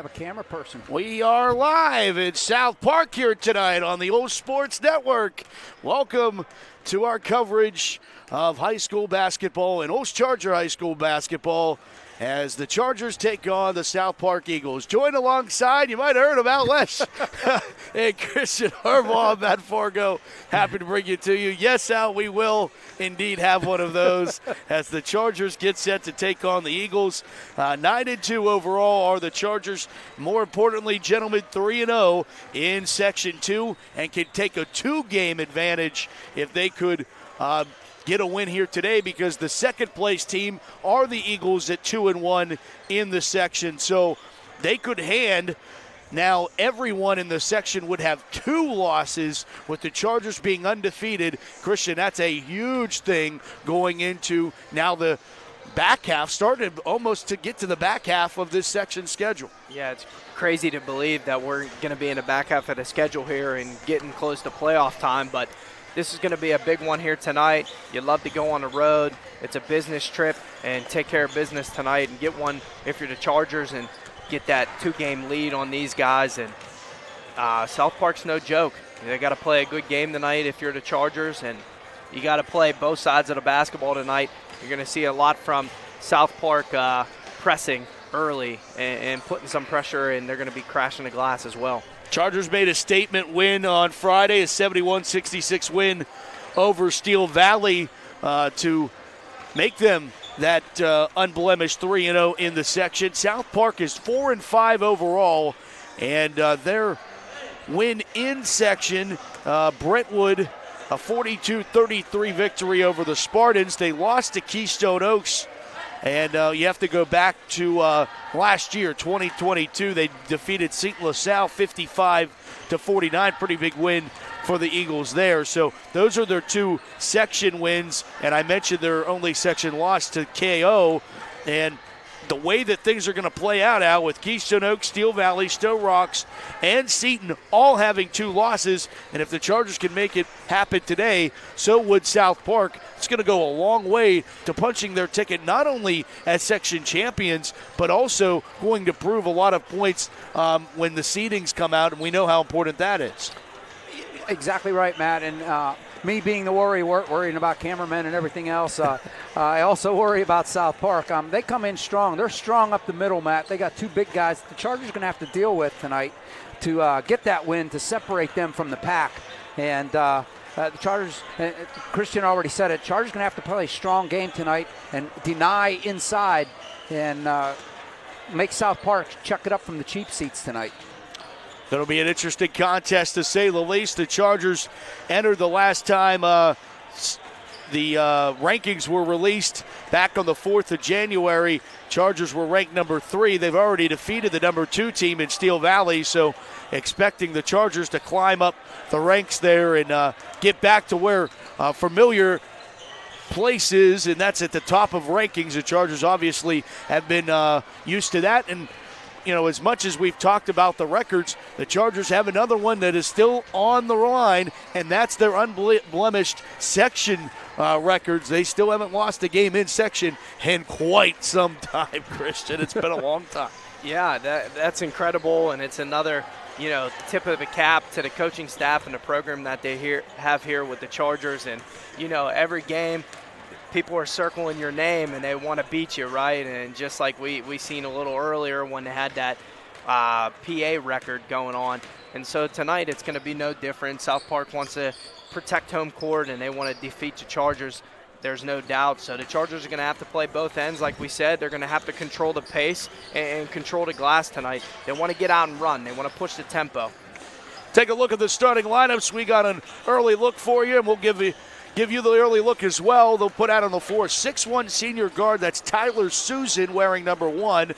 have a camera person. We are live in South Park here tonight on the OLSH Sports Network. Welcome to our coverage of high school basketball and OLSH Charger High School basketball as the Chargers take on the South Park Eagles. Joined alongside, you might have heard about OLSH, and Christian Harbaugh, Matt Fargo. Happy to bring it to you. Yes, Al, we will indeed have one of those as the Chargers get set to take on the Eagles. 9-2 overall are the Chargers. More importantly, gentlemen, 3-0 in Section 2 and can take a 2-game advantage if they could get a win here today, because the second-place team are the Eagles at 2-1 in the section. So they could hand now everyone in the section would have 2 losses, with the Chargers being undefeated. Christian, that's a huge thing going into now the back half, started almost to get to the back half of this section schedule. Yeah, it's crazy to believe that we're going to be in the back half of the schedule here and getting close to playoff time, but this is going to be a big one here tonight. You'd love to go on the road. It's a business trip and take care of business tonight and get one if you're the Chargers and get that 2-game lead on these guys. And South Park's no joke. They got to play a good game tonight if you're the Chargers, and you got to play both sides of the basketball tonight. You're going to see a lot from South Park pressing early and putting some pressure, and they're going to be crashing the glass as well. Chargers made a statement win on Friday, a 71-66 win over Steel Valley to make them that unblemished 3-0 in the section. South Park is 4-5 overall, and their win in section, Brentwood, a 42-33 victory over the Spartans. They lost to Keystone Oaks. And you have to go back to last year, 2022. They defeated St. LaSalle 55-49. Pretty big win for the Eagles there. So those are their 2 section wins. And I mentioned their only section loss to KO. And the way that things are going to play out with Keystone Oaks, Steel Valley, Stowe Rocks, and Seton all having 2 losses. And if the Chargers can make it happen today, so would South Park. It's going to go a long way to punching their ticket, not only as section champions, but also going to prove a lot of points when the seedings come out, and we know how important that is. Exactly right, Matt. And me being the worrying about cameramen and everything else, I also worry about South Park. They come in strong. They're strong up the middle, Matt. They got 2 big guys the Chargers are going to have to deal with tonight to get that win, to separate them from the pack. And the Chargers, Christian already said it, Chargers going to have to play a strong game tonight and deny inside and make South Park chuck it up from the cheap seats tonight. It'll be an interesting contest, to say the least. The Chargers entered the last time the rankings were released back on the 4th of January. Chargers were ranked number 3. They've already defeated the number 2 team in Steel Valley, so expecting the Chargers to climb up the ranks there and get back to where familiar place is, and that's at the top of rankings. The Chargers obviously have been used to that, and you know, as much as we've talked about the records, the Chargers have another one that is still on the line, and that's their unblemished section records. They still haven't lost a game in section in quite some time, Christian. It's been a long time. Yeah, that's incredible, and it's another, tip of the cap to the coaching staff and the program that they have here with the Chargers. And, every game, people are circling your name and they want to beat you, right? And just like we seen a little earlier when they had that PA record going on. And so tonight it's going to be no different. South Park wants to protect home court and they want to defeat the Chargers. There's no doubt. So the Chargers are going to have to play both ends. Like we said, they're going to have to control the pace and control the glass tonight. They want to get out and run. They want to push the tempo. Take a look at the starting lineups. We got an early look for you, and we'll give you the early look as well. They'll put out on the floor 6'1" senior guard. That's Tyler Susan wearing number 1.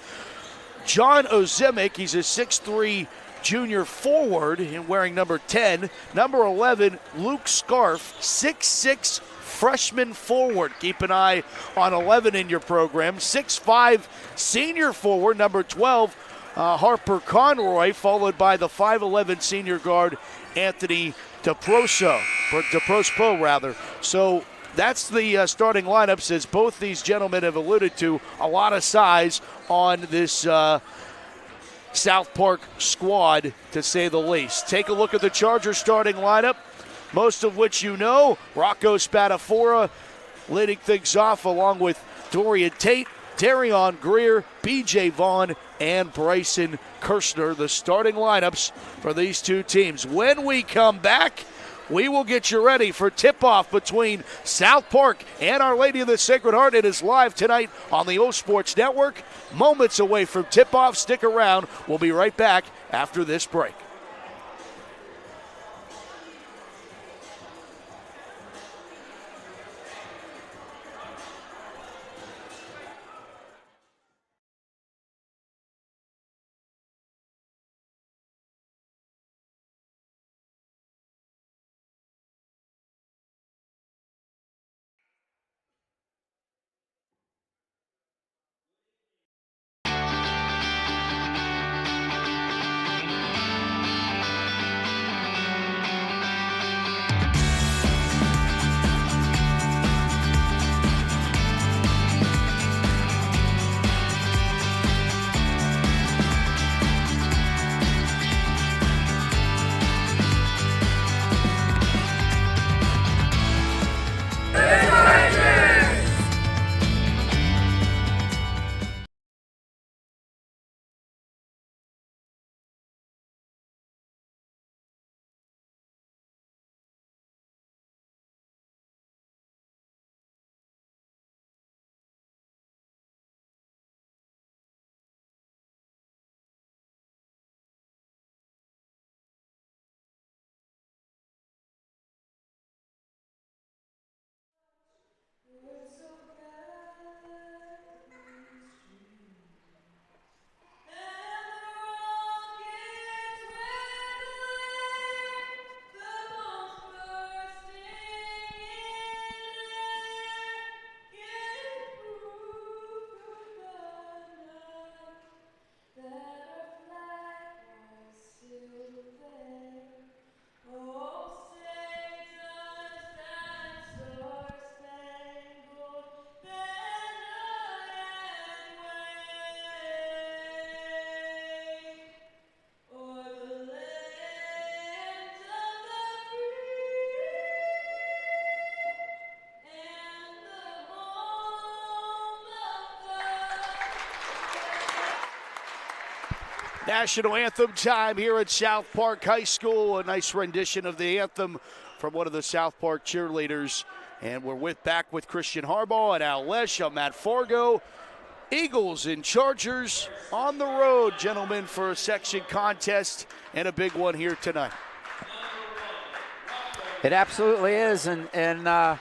John Ozemic, he's a 6'3" junior forward and wearing number 10. Number 11, Luke Scarf, 6'6" freshman forward. Keep an eye on 11 in your program. 6'5" senior forward, number 12, Harper Conroy, followed by the 5'11" senior guard, Anthony DeProspo. So that's the starting lineups, as both these gentlemen have alluded to. A lot of size on this South Park squad, to say the least. Take a look at the Chargers starting lineup, most of which you know. Rocco Spadafora leading things off, along with Dorian Tate, Darion Greer, B.J. Vaughn, and Bryson Kirshner, the starting lineups for these two teams. When we come back, we will get you ready for tip-off between South Park and Our Lady of the Sacred Heart. It is live tonight on the O Sports Network. Moments away from tip-off. Stick around. We'll be right back after this break. National anthem time here at South Park High School. A nice rendition of the anthem from one of the South Park cheerleaders. And we're back with Christian Harbaugh and OLSH. I'm Matt Fargo. Eagles and Chargers on the road, gentlemen, for a section contest and a big one here tonight. It absolutely is, and I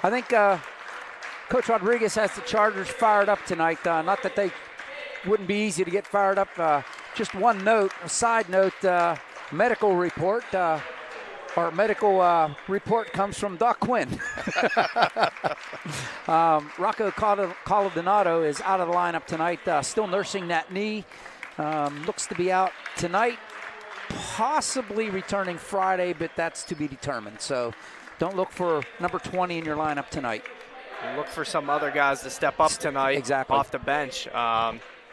think Coach Rodriguez has the Chargers fired up tonight. Not that they wouldn't be easy to get fired up. Just one note, a side note, medical report. Our medical report comes from Doc Quinn. Rocco Coladonato is out of the lineup tonight, still nursing that knee. Looks to be out tonight, possibly returning Friday, but that's to be determined. So don't look for number 20 in your lineup tonight. Look for some other guys to step up tonight. Exactly. Off the bench.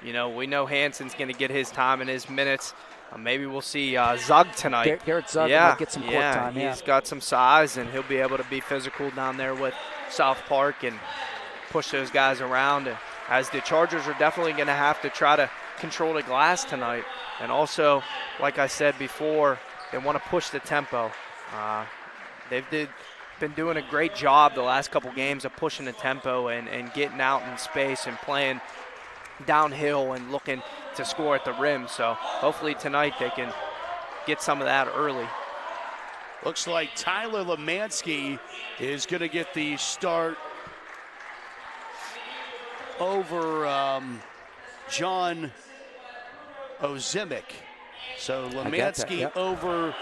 We know Hanson's going to get his time and his minutes. Maybe we'll see Zug tonight. Garrett Zug might get some court time. He's got some size, and he'll be able to be physical down there with South Park and push those guys around. And as the Chargers are definitely going to have to try to control the glass tonight. And also, like I said before, they want to push the tempo. They've been doing a great job the last couple games of pushing the tempo and getting out in space and playing downhill and looking to score at the rim. So hopefully tonight they can get some of that early. Looks like Tyler Lemansky is going to get the start over John Ozimic. So Lemansky over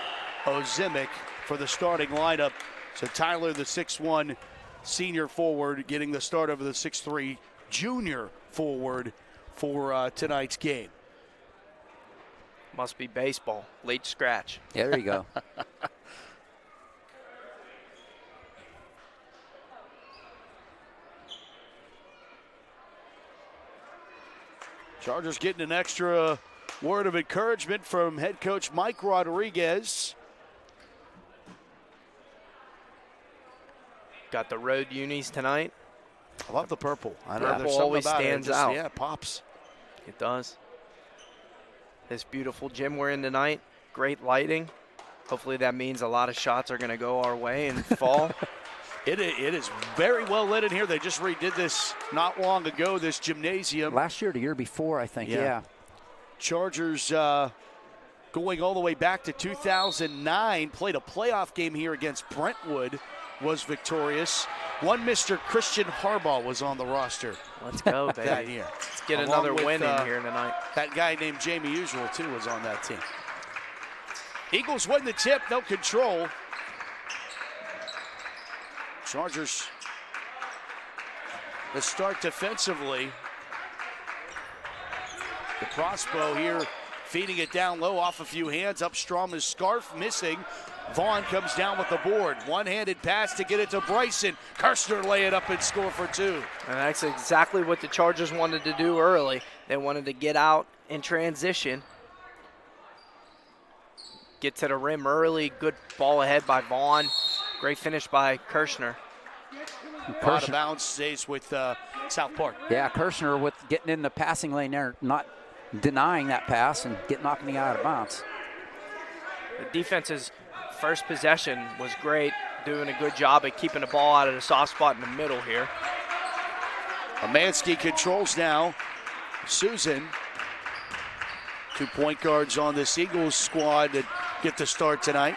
Ozimic for the starting lineup. So Tyler, the 6'1" senior forward, getting the start over the 6'3" junior forward for tonight's game. Must be baseball. Late scratch. Yeah, there you go. Chargers getting an extra word of encouragement from head coach Mike Rodriguez. Got the road unis tonight. I love the purple. I know Purple there's something always about stands it. Just, out. Yeah, it pops. It does. This beautiful gym we're in tonight, great lighting. Hopefully that means a lot of shots are going to go our way and fall. It is very well lit in here. They just redid this not long ago, this gymnasium. Last year, the year before, I think. Yeah. Chargers going all the way back to 2009, played a playoff game here against Brentwood, was victorious. One Mr. Christian Harbaugh was on the roster. Let's go, baby. That year. Let's get Along another with, win in here tonight. That guy named Jamie Usual, too, was on that team. Eagles win the tip, no control. Chargers, the start defensively. The crossbow here feeding it down low off a few hands. Up Strawman's scarf missing. Vaughn comes down with the board. One-handed pass to get it to Bryson. Kirshner lay it up and score for two. And that's exactly what the Chargers wanted to do early. They wanted to get out in transition. Get to the rim early. Good ball ahead by Vaughn. Great finish by Kirshner. Out of bounds stays with South Park. Yeah, Kirshner with getting in the passing lane there, not denying that pass and knocking it out of bounds. The defense's first possession was great, doing a good job at keeping the ball out of the soft spot in the middle here. Amansky controls now. Susan. 2 point guards on this Eagles squad that get the start tonight.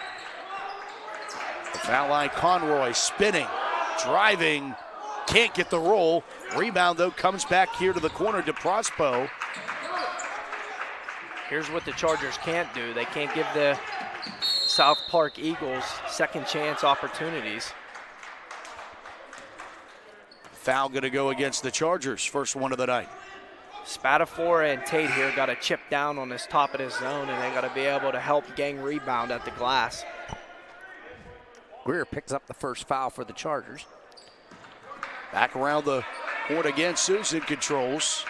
The foul line, Conroy spinning, driving, can't get the roll. Rebound, though, comes back here to the corner to Prospo. Here's what the Chargers can't do. They can't give the South Park Eagles second chance opportunities. Foul going to go against the Chargers, first one of the night. Spatafora and Tate here got to chip down on this top of this zone, and they got to be able to help gang rebound at the glass. Greer picks up the first foul for the Chargers. Back around the court again, Susan controls.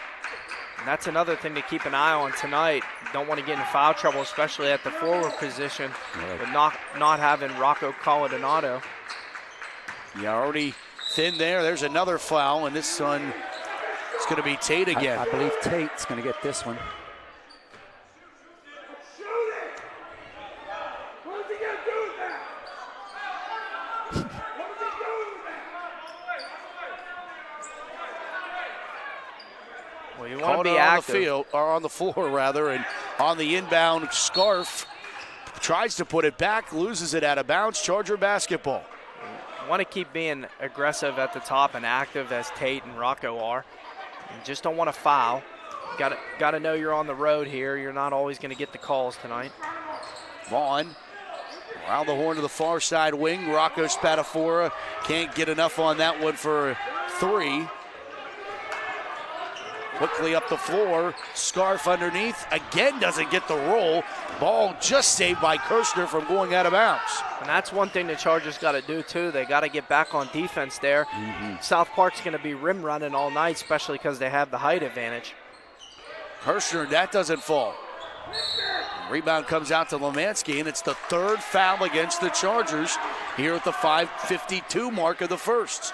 And that's another thing to keep an eye on tonight. Don't want to get in foul trouble, especially at the forward position, with not having Rocco Coladonato. Yeah, already thin there. There's another foul, and this one is going to be Tate again. I believe Tate's going to get this one. Well, you want to be on active. the field, or on the floor rather, and on the inbound scarf, tries to put it back, loses it out of bounds. Charger basketball. Want to keep being aggressive at the top and active as Tate and Rocco are. You just don't want to foul. Got to know you're on the road here. You're not always going to get the calls tonight. Vaughn around the horn to the far side wing. Rocco Spatafora can't get enough on that one for three. Quickly up the floor, scarf underneath, again doesn't get the roll. Ball just saved by Kirshner from going out of bounds. And that's one thing the Chargers got to do too. They got to get back on defense there. South Park's going to be rim running all night, especially because they have the height advantage. Kirshner, that doesn't fall. Rebound comes out to Lemansky, and it's the third foul against the Chargers here at the 5:52 mark of the first.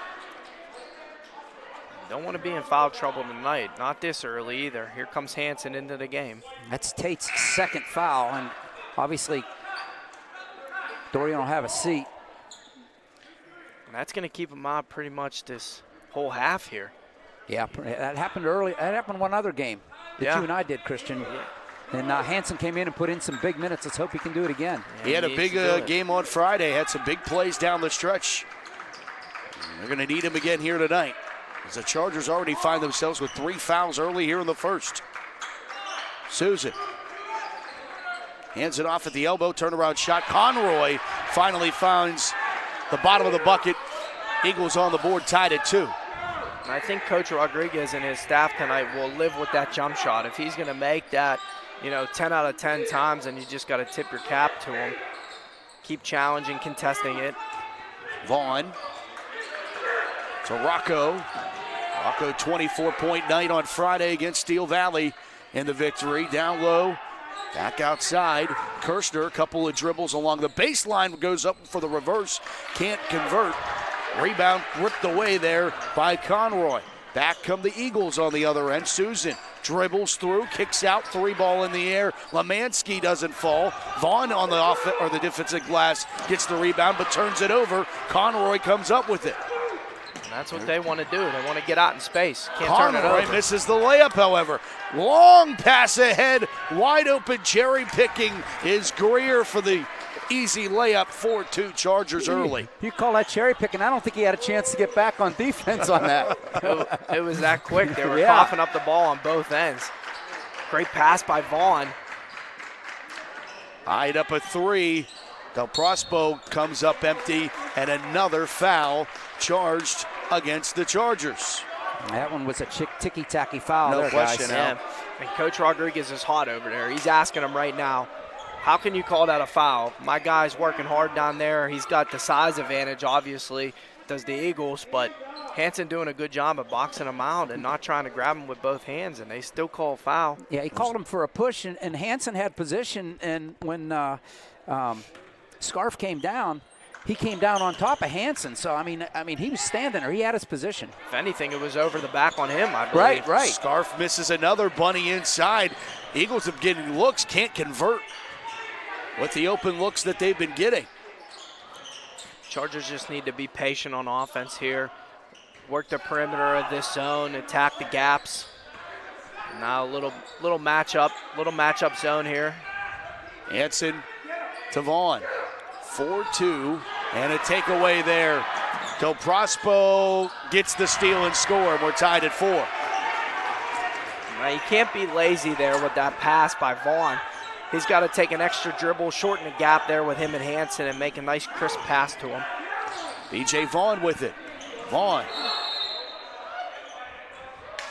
Don't want to be in foul trouble tonight. Not this early either. Here comes Hansen into the game. That's Tate's second foul, and obviously Dorian will have a seat. And that's going to keep him out pretty much this whole half here. Yeah, that happened early. That happened one other game that you and I did, Christian. Yeah. And Hansen came in and put in some big minutes. Let's hope he can do it again. Yeah, he had a big game on Friday. Had some big plays down the stretch. They're going to need him again here tonight, as the Chargers already find themselves with 3 fouls early here in the first. Susan hands it off at the elbow, turnaround shot. Conroy finally finds the bottom of the bucket. Eagles on the board, tied at 2. And I think Coach Rodriguez and his staff tonight will live with that jump shot. If he's going to make that, 10 out of 10 times, then you just got to tip your cap to him. Keep challenging, contesting it. Vaughn to Rocco. Rocco 24-point night on Friday against Steel Valley in the victory. Down low, Back outside, Kirshner, a couple of dribbles along the baseline, goes up for the reverse, can't convert. Rebound ripped away there by Conroy. Back come the Eagles on the other end. Susan dribbles through, kicks out, 3-ball in the air. Lemansky doesn't fall. Vaughn on the defensive glass gets the rebound but turns it over. Conroy comes up with it. And that's what they want to do. They want to get out in space. Can't turn it over. Conroy misses the layup, however. Long pass ahead, wide open, cherry picking is Greer for the easy layup, 4-2 Chargers early. You call that cherry picking? I don't think he had a chance to get back on defense on that. It was that quick. They were coughing up the ball on both ends. Great pass by Vaughn. Eyed up a 3. Del Prospo comes up empty, and another foul charged against the Chargers. That one was a ticky-tacky foul. No there, question. guys. Yeah. And Coach Rodriguez is hot over there. He's asking him right now, how can you call that a foul? My guy's working hard down there. He's got the size advantage, obviously, does the Eagles, but Hansen doing a good job of boxing him out and not trying to grab him with both hands, and they still call a foul. Yeah, he called him for a push, and Hansen had position, and when Scarf came down, he came down on top of Hansen. So, I mean, he was standing there. He had his position. If anything, it was over the back on him, I believe. Right. Scarf misses another bunny inside. Eagles have getting looks, can't convert with the open looks that they've been getting. Chargers just need to be patient on offense here. Work the perimeter of this zone, attack the gaps. Now a little matchup zone here. Hansen to Vaughn. 4-2 and a takeaway there. Del Prospo gets the steal and score, and we're tied at 4. Now you can't be lazy there with that pass by Vaughn. He's got to take an extra dribble, shorten the gap there with him and Hansen, and make a nice crisp pass to him. B.J. Vaughn with it. Vaughn.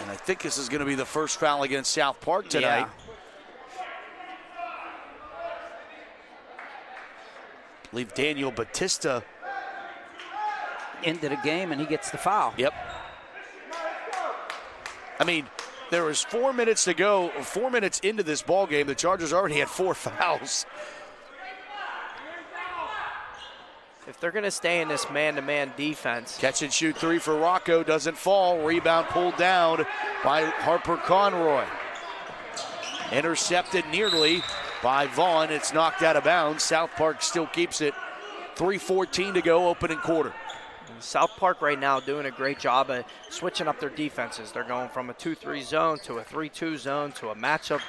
And I think this is going to be the first foul against South Park tonight. I believe Daniel Batista Into the game, and he gets the foul. Yep. I mean, there was 4 minutes to go, 4 minutes into this ball game. The Chargers already had 4 fouls. If they're going to stay in this man-to-man defense. Catch and shoot 3 for Rocco, doesn't fall. Rebound pulled down by Harper Conroy. Intercepted nearly by Vaughn. It's knocked out of bounds. South Park still keeps it. 3:14 to go, opening quarter. South Park right now doing a great job of switching up their defenses. They're going from a 2-3 zone to a 3-2 zone to a matchup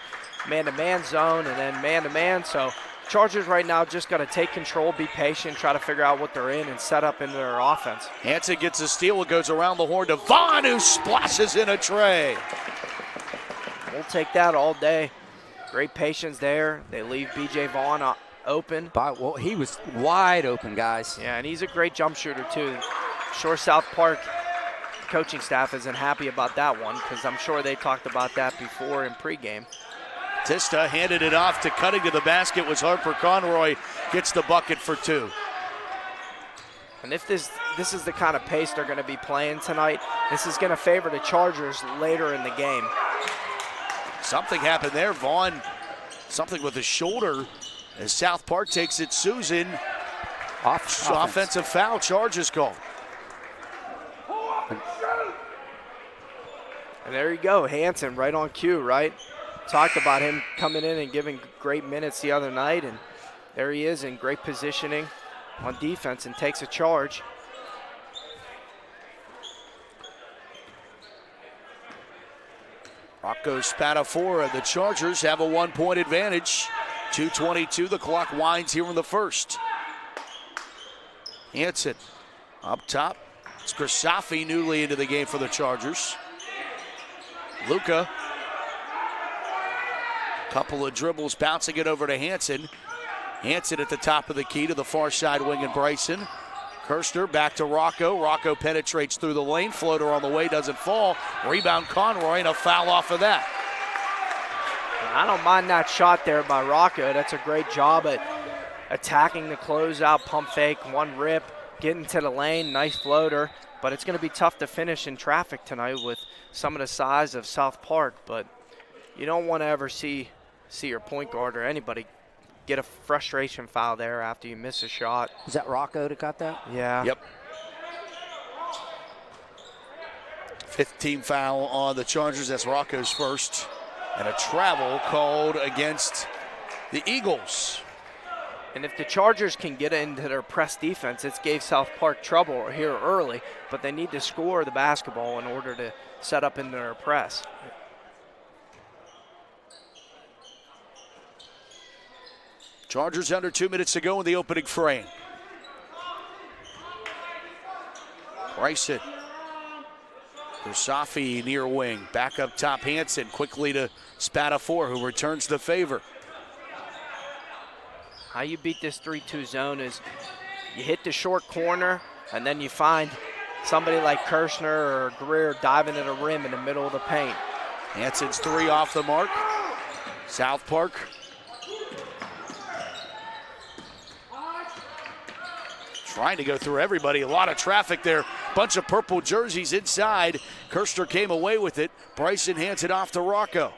man-to-man zone and then man-to-man. So Chargers right now just got to take control, be patient, try to figure out what they're in and set up into their offense. Hansen gets a steal. It goes around the horn to Vaughn, who splashes in a tray. We'll take that all day. Great patience there. They leave B.J. Vaughn open. Well, he was wide open, guys. Yeah, and he's a great jump shooter, too. Sure, South Park coaching staff isn't happy about that one because I'm sure they talked about that before in pregame. Tista handed it off. To cutting to the basket was Harper Conroy. Gets the bucket for 2. And if this is the kind of pace they're going to be playing tonight, this is going to favor the Chargers later in the game. Something happened there. Vaughn, something with his shoulder as South Park takes it. Susan, offensive foul, Chargers called. And there you go, Hansen right on cue, right? Talked about him coming in and giving great minutes the other night, and there he is in great positioning on defense and takes a charge. Rocco Spadafora, the Chargers have a 1-point advantage. 2:22, the clock winds here in the first. Hansen up top. It's Grisafi newly into the game for the Chargers. Luka. Couple of dribbles, bouncing it over to Hansen. Hansen at the top of the key to the far side wing and Bryson. Kirshner back to Rocco. Rocco penetrates through the lane. Floater on the way, doesn't fall. Rebound Conroy, and a foul off of that. I don't mind that shot there by Rocco. That's a great job at attacking the closeout, pump fake, one rip, getting to the lane, nice floater. But it's going to be tough to finish in traffic tonight with some of the size of South Park. But you don't want to ever see see your point guard or anybody get a frustration foul there after you miss a shot. Is that Rocco that got that? Yeah. Yep. 15 foul on the Chargers. That's Rocco's first. And a travel called against the Eagles. And if the Chargers can get into their press defense, it's gave South Park trouble here early, but they need to score the basketball in order to set up into their press. Chargers under 2 minutes to go in the opening frame. Bryson. Safi near wing. Back up top, Hansen. Quickly to Spatafor, who returns the favor. How you beat this 3-2 zone is you hit the short corner, and then you find somebody like Kirshner or Greer diving at a rim in the middle of the paint. Hansen's 3 off the mark. South Park. Trying to go through everybody. A lot of traffic there. Bunch of purple jerseys inside. Kirshner came away with it. Bryson hands it off to Rocco.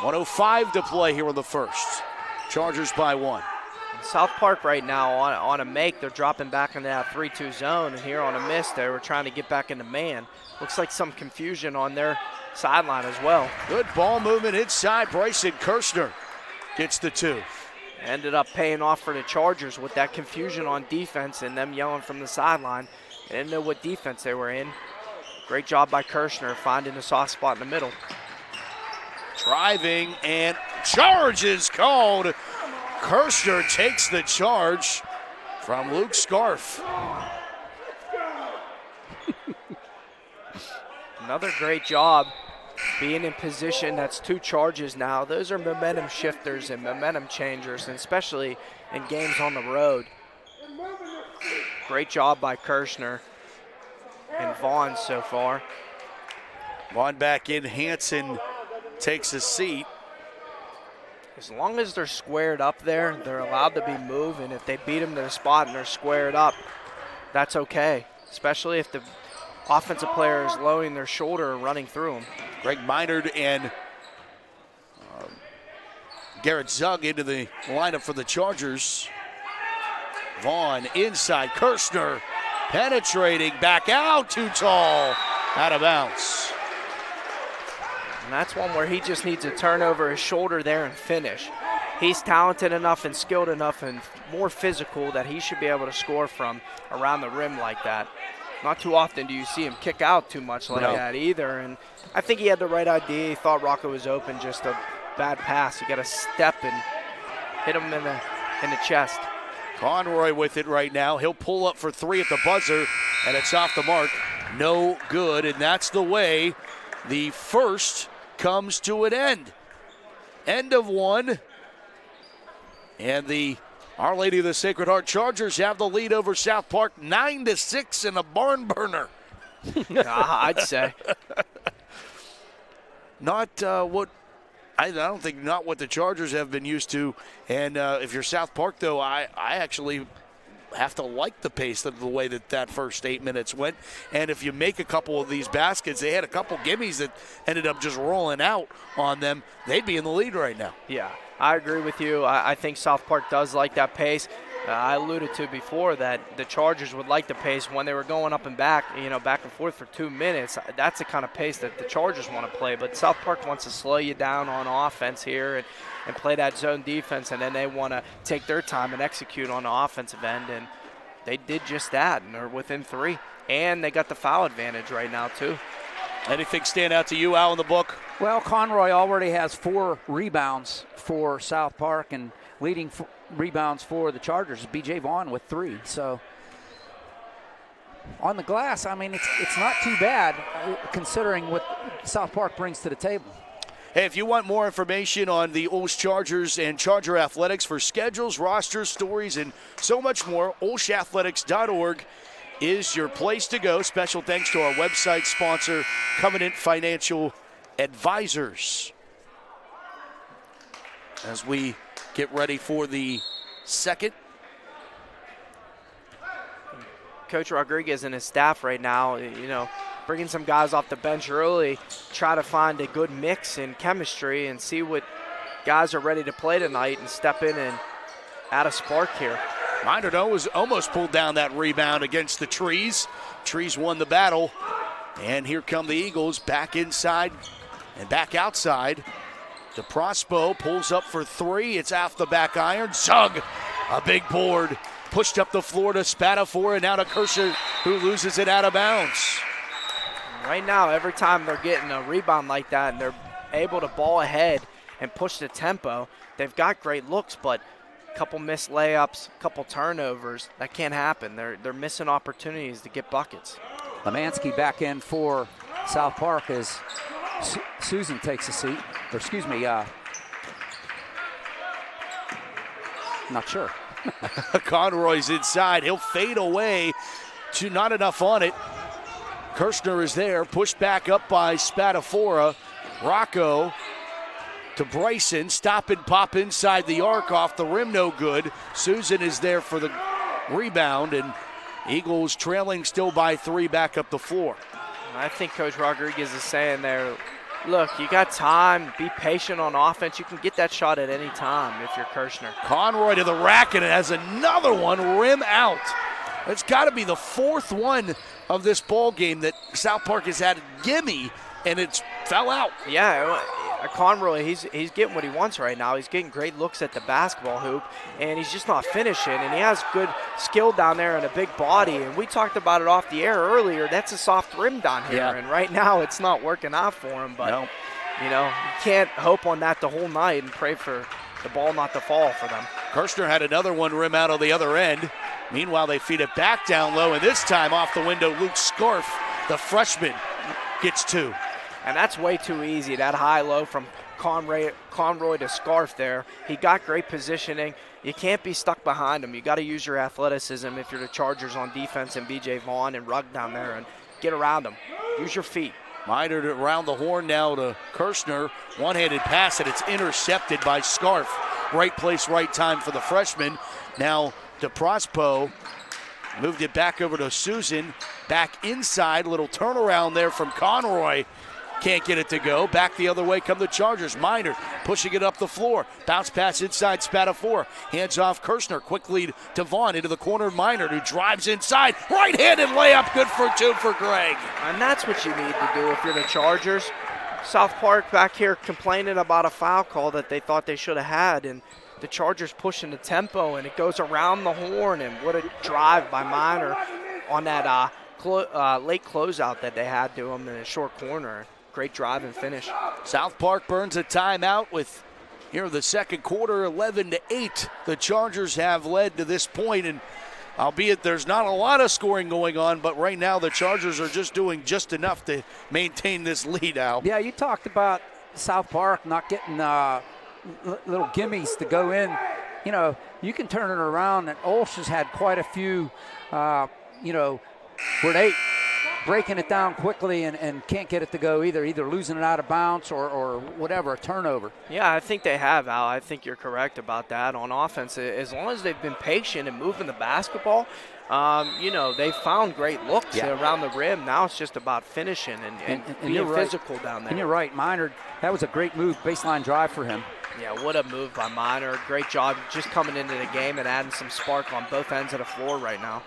1:05 to play here in the first. Chargers by 1. South Park right now on a make, they're dropping back into that 3-2 zone, and here on a miss, they were trying to get back into man. Looks like some confusion on their sideline as well. Good ball movement inside. Bryson Kirshner gets the 2. Ended up paying off for the Chargers with that confusion on defense and them yelling from the sideline. They didn't know what defense they were in. Great job by Kirshner finding a soft spot in the middle. Driving and charge is called. Kirshner takes the charge from Luke Scarf. Another great job being in position. That's 2 charges now. Those are momentum shifters and momentum changers, and especially in games on the road. Great job by Kirshner and Vaughn so far. Vaughn back in. Hansen takes a seat. As long as they're squared up there, they're allowed to be moving. If they beat them to the spot and they're squared up, that's okay, especially if the offensive player is lowering their shoulder and running through them. Greg Minard and Garrett Zug into the lineup for the Chargers. Vaughn inside. Kirshner penetrating back out. Too tall. Out of bounds. And that's one where he just needs to turn over his shoulder there and finish. He's talented enough and skilled enough and more physical that he should be able to score from around the rim like that. Not too often do you see him kick out too much like that either. And I think he had the right idea. He thought Rocco was open, just a bad pass. He got to step and hit him in the chest. Conroy with it right now. He'll pull up for 3 at the buzzer, and it's off the mark. No good, and that's the way the first comes to an end. End of 1. And the Our Lady of the Sacred Heart Chargers have the lead over South Park 9-6 in a barn burner. I'd say. Not what I don't think not what the Chargers have been used to. And if you're South Park, though, I actually have to like the pace of the way that first 8 minutes went. And if you make a couple of these baskets, they had a couple gimmies that ended up just rolling out on them, they'd be in the lead right now. Yeah, I agree with you. I think South Park does like that pace. I alluded to before that the Chargers would like the pace when they were going up and back, back and forth for 2 minutes. That's the kind of pace that the Chargers want to play. But South Park wants to slow you down on offense here and play that zone defense, and then they want to take their time and execute on the offensive end. And they did just that, and they're within 3. And they got the foul advantage right now, too. Anything stand out to you, Al, in the book? Well, Conroy already has 4 rebounds for South Park, and leading rebounds for the Chargers, B.J. Vaughn with 3. So on the glass, I mean, it's not too bad considering what South Park brings to the table. Hey, if you want more information on the OLSH Chargers and Charger Athletics for schedules, rosters, stories, and so much more, OLSHathletics.org is your place to go. Special thanks to our website sponsor, Covenant Financial Advisors. As we get ready for the second. Coach Rodriguez and his staff right now, bringing some guys off the bench early, try to find a good mix in chemistry and see what guys are ready to play tonight and step in and add a spark here. Minard was almost pulled down that rebound against the Trees. Trees won the battle. And here come the Eagles back inside and back outside. DeProspo pulls up for three. It's off the back iron. Zug, a big board. Pushed up the floor to Spatafora and now to Kershaw, who loses it out of bounds. Right now, every time they're getting a rebound like that and they're able to ball ahead and push the tempo, they've got great looks, but a couple missed layups, a couple turnovers, that can't happen. They're missing opportunities to get buckets. Lemansky back in for South Park as Susan takes a seat. Or excuse me, not sure. Conroy's inside. He'll fade away to not enough on it. Kirshner is there, pushed back up by Spatafora. Rocco to Bryson, stop and pop inside the arc, off the rim, no good. Susan is there for the rebound, and Eagles trailing still by three back up the floor. I think Coach Rodriguez is saying there, look, you got time, be patient on offense. You can get that shot at any time if you're Kirshner. Conroy to the rack, and it has another one, rim out. It's got to be the fourth one of this ball game that South Park has had a gimme, and it's fell out. Yeah, Conroy, he's getting what he wants right now. He's getting great looks at the basketball hoop, and he's just not finishing. And he has good skill down there and a big body. And we talked about it off the air earlier. That's a soft rim down here, and right now it's not working out for him. But, you can't hope on that the whole night and pray for the ball not to fall for them. Kirshner had another one rim out on the other end. Meanwhile, they feed it back down low, and this time off the window, Luke Scarf, the freshman, gets two. And that's way too easy, that high-low from Conroy to Scarf there. He got great positioning. You can't be stuck behind him. You got to use your athleticism if you're the Chargers on defense and B.J. Vaughn and Rugg down there and get around them. Use your feet. Minard around the horn now to Kirshner. One-handed pass, and it's intercepted by Scarf. Right place, right time for the freshman. Now DeProspo moved it back over to Susan. Back inside, little turnaround there from Conroy. Can't get it to go. Back the other way come the Chargers. Minard pushing it up the floor. Bounce pass inside Spatafora. Hands off Kirshner. Quick lead to Vaughn into the corner of Minard, who drives inside. Right-handed layup, good for two for Greg. And that's what you need to do if you're the Chargers. South Park back here complaining about a foul call that they thought they should have had, and the Chargers pushing the tempo, and it goes around the horn, and what a drive by Minard on that late closeout that they had to him in a short corner. Great drive and finish. South Park burns a timeout with here the second quarter, 11-8. The Chargers have led to this point, and albeit there's not a lot of scoring going on, but right now the Chargers are just doing just enough to maintain this lead, Al. Yeah, you talked about South Park not getting little gimmies to go in. You can turn it around, and OLSH has had quite a few, where they breaking it down quickly and can't get it to go either losing it out of bounds or whatever, a turnover. Yeah, I think they have, Al. I think you're correct about that on offense. As long as they've been patient and moving the basketball, they've found great looks around the rim. Now it's just about finishing and being physical down there. And you're right, Minard, that was a great move, baseline drive for him. Yeah, what a move by Minard. Great job just coming into the game and adding some spark on both ends of the floor right now.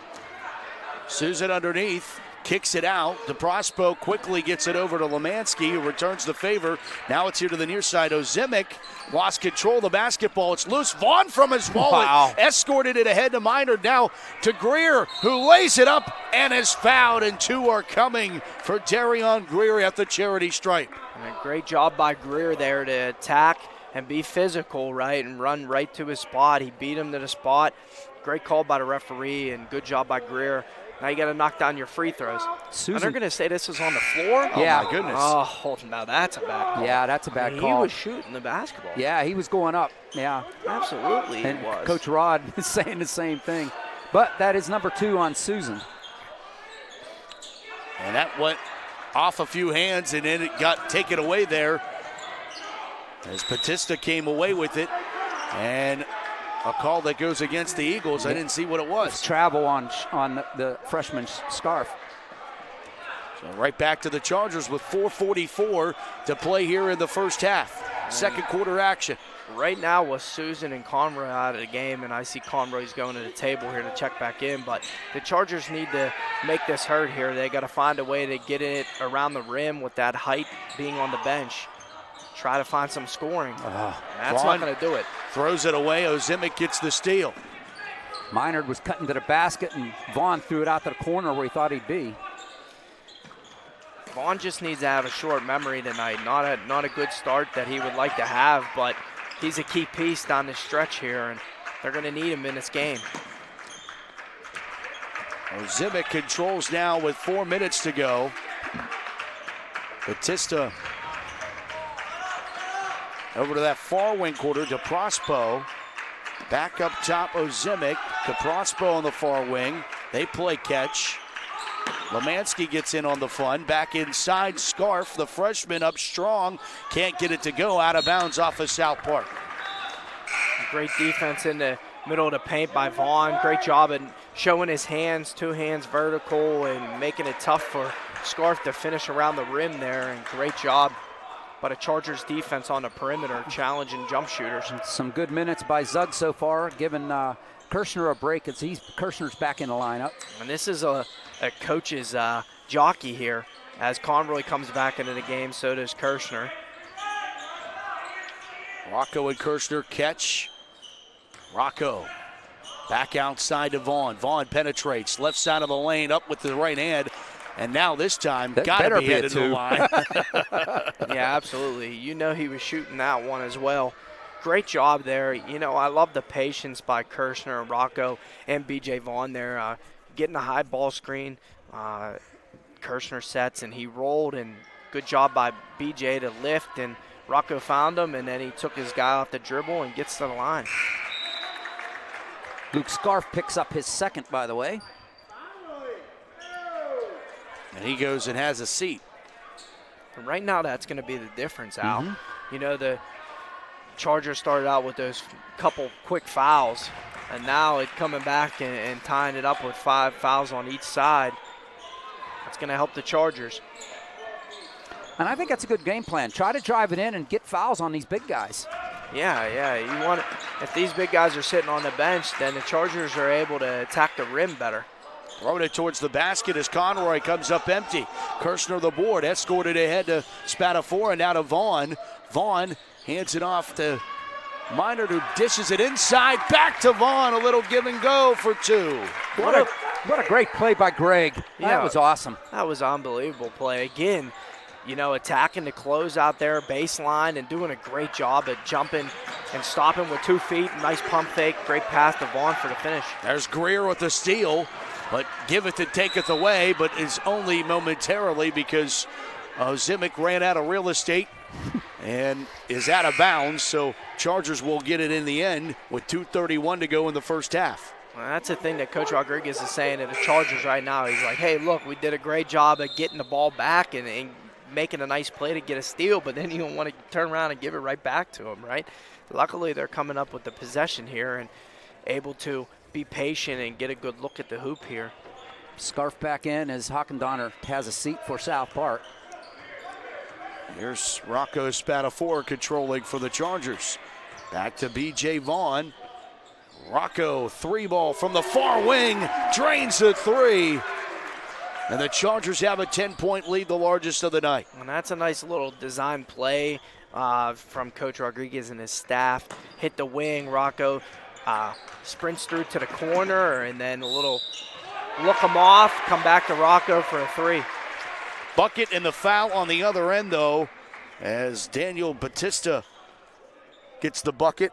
Susan underneath. Kicks it out. DeProspo quickly gets it over to Lemansky, who returns the favor. Now it's here to the near side. Ozimic lost control of the basketball. It's loose. Vaughn from his wallet. Escorted it ahead to Minard. Now to Greer, who lays it up and is fouled. And two are coming for Darion Greer at the charity stripe. And a great job by Greer there to attack and be physical, right, and run right to his spot. He beat him to the spot. Great call by the referee and good job by Greer. Now you got to knock down your free throws. And they're going to say this is on the floor? Yeah. Oh, my goodness. Oh, now that's a bad call. Yeah, that's a bad call. He was shooting the basketball. Yeah, he was going up. Yeah. Absolutely and he was. Coach Rod is saying the same thing. But that is number 2 on Susan. And that went off a few hands, and then it got taken away there as Batista came away with it. And A call that goes against the Eagles. I didn't see what it was. Travel on the freshman's scarf. So right back to the Chargers with 4:44 to play here in the first half. Second quarter action. Right now with Susan and Conroy out of the game, and I see Conroy's going to the table here to check back in, but the Chargers need to make this hurt here. They got to find a way to get it around the rim with that height being on the bench. Try to find some scoring. That's Vaughn not going to do it. Throws it away. Ozimick gets the steal. Minard was cutting to the basket, and Vaughn threw it out to the corner where he thought he'd be. Vaughn just needs to have a short memory tonight. Not a good start that he would like to have, but he's a key piece down the stretch here, and they're going to need him in this game. Ozimick controls now with 4 minutes to go. Batista over to that far wing quarter to Prospo. Back up top, Ozimick to Prospo on the far wing. They play catch. Lemansky gets in on the fun. Back inside, Scarf, the freshman, up strong. Can't get it to go. Out of bounds off of South Park. Great defense in the middle of the paint by Vaughn. Great job in showing his hands, 2 hands vertical, and making it tough for Scarf to finish around the rim there. And great job by the Chargers defense on the perimeter, challenging jump shooters. Some good minutes by Zug so far, giving Kirshner a break as Kirshner's back in the lineup. And this is a coach's jockey here. As Conroy comes back into the game, so does Kirshner. Rocco and Kirshner catch. Rocco back outside to Vaughn. Vaughn penetrates left side of the lane, up with the right hand. And now this time, got to be headed to the line. Yeah, absolutely. You know he was shooting that one as well. Great job there. You know, I love the patience by Kirshner and Rocco and B.J. Vaughn there. Getting a high ball screen. Kirshner sets, and he rolled, and good job by B.J. to lift, and Rocco found him, and then he took his guy off the dribble and gets to the line. Luke Scarf picks up his second, by the way. And he goes and has a seat. And right now, that's going to be the difference, Al. You know, the Chargers started out with those couple quick fouls, and now it's coming back and tying it up with 5 fouls on each side. That's going to help the Chargers. And I think that's a good game plan. Try to drive it in and get fouls on these big guys. Yeah. You want if these big guys are sitting on the bench, then the Chargers are able to attack the rim better. Throwing it towards the basket as Conroy comes up empty. Kirshner the board, escorted ahead to Spatafora and now to Vaughn. Vaughn hands it off to Minard, who dishes it inside. Back to Vaughn, a little give and go for 2. What a great play by Greg. That was awesome. That was unbelievable play. Again, you know, attacking the close out there, baseline, and doing a great job at jumping and stopping with 2 feet. Nice pump fake, great pass to Vaughn for the finish. There's Greer with the steal, but giveth and taketh away, but is only momentarily because Ozimick ran out of real estate and is out of bounds, so Chargers will get it in the end with 2:31 to go in the first half. Well, that's the thing that Coach Rodriguez is saying to the Chargers right now. He's like, hey, look, we did a great job at getting the ball back and making a nice play to get a steal, but then you don't want to turn around and give it right back to them, right? Luckily, they're coming up with the possession here and able to be patient and get a good look at the hoop here. Scarf back in as Hawkendonner has a seat for South Park. Here's Rocco Spatafora controlling for the Chargers. Back to B.J. Vaughn. Rocco, 3-ball from the far wing, drains the 3. And the Chargers have a 10-point lead, the largest of the night. And that's a nice little design play from Coach Rodriguez and his staff. Hit the wing, Rocco sprints through to the corner, and then a little look him off, come back to Rocco for a 3. Bucket and the foul on the other end, though, as Daniel Batista gets the bucket.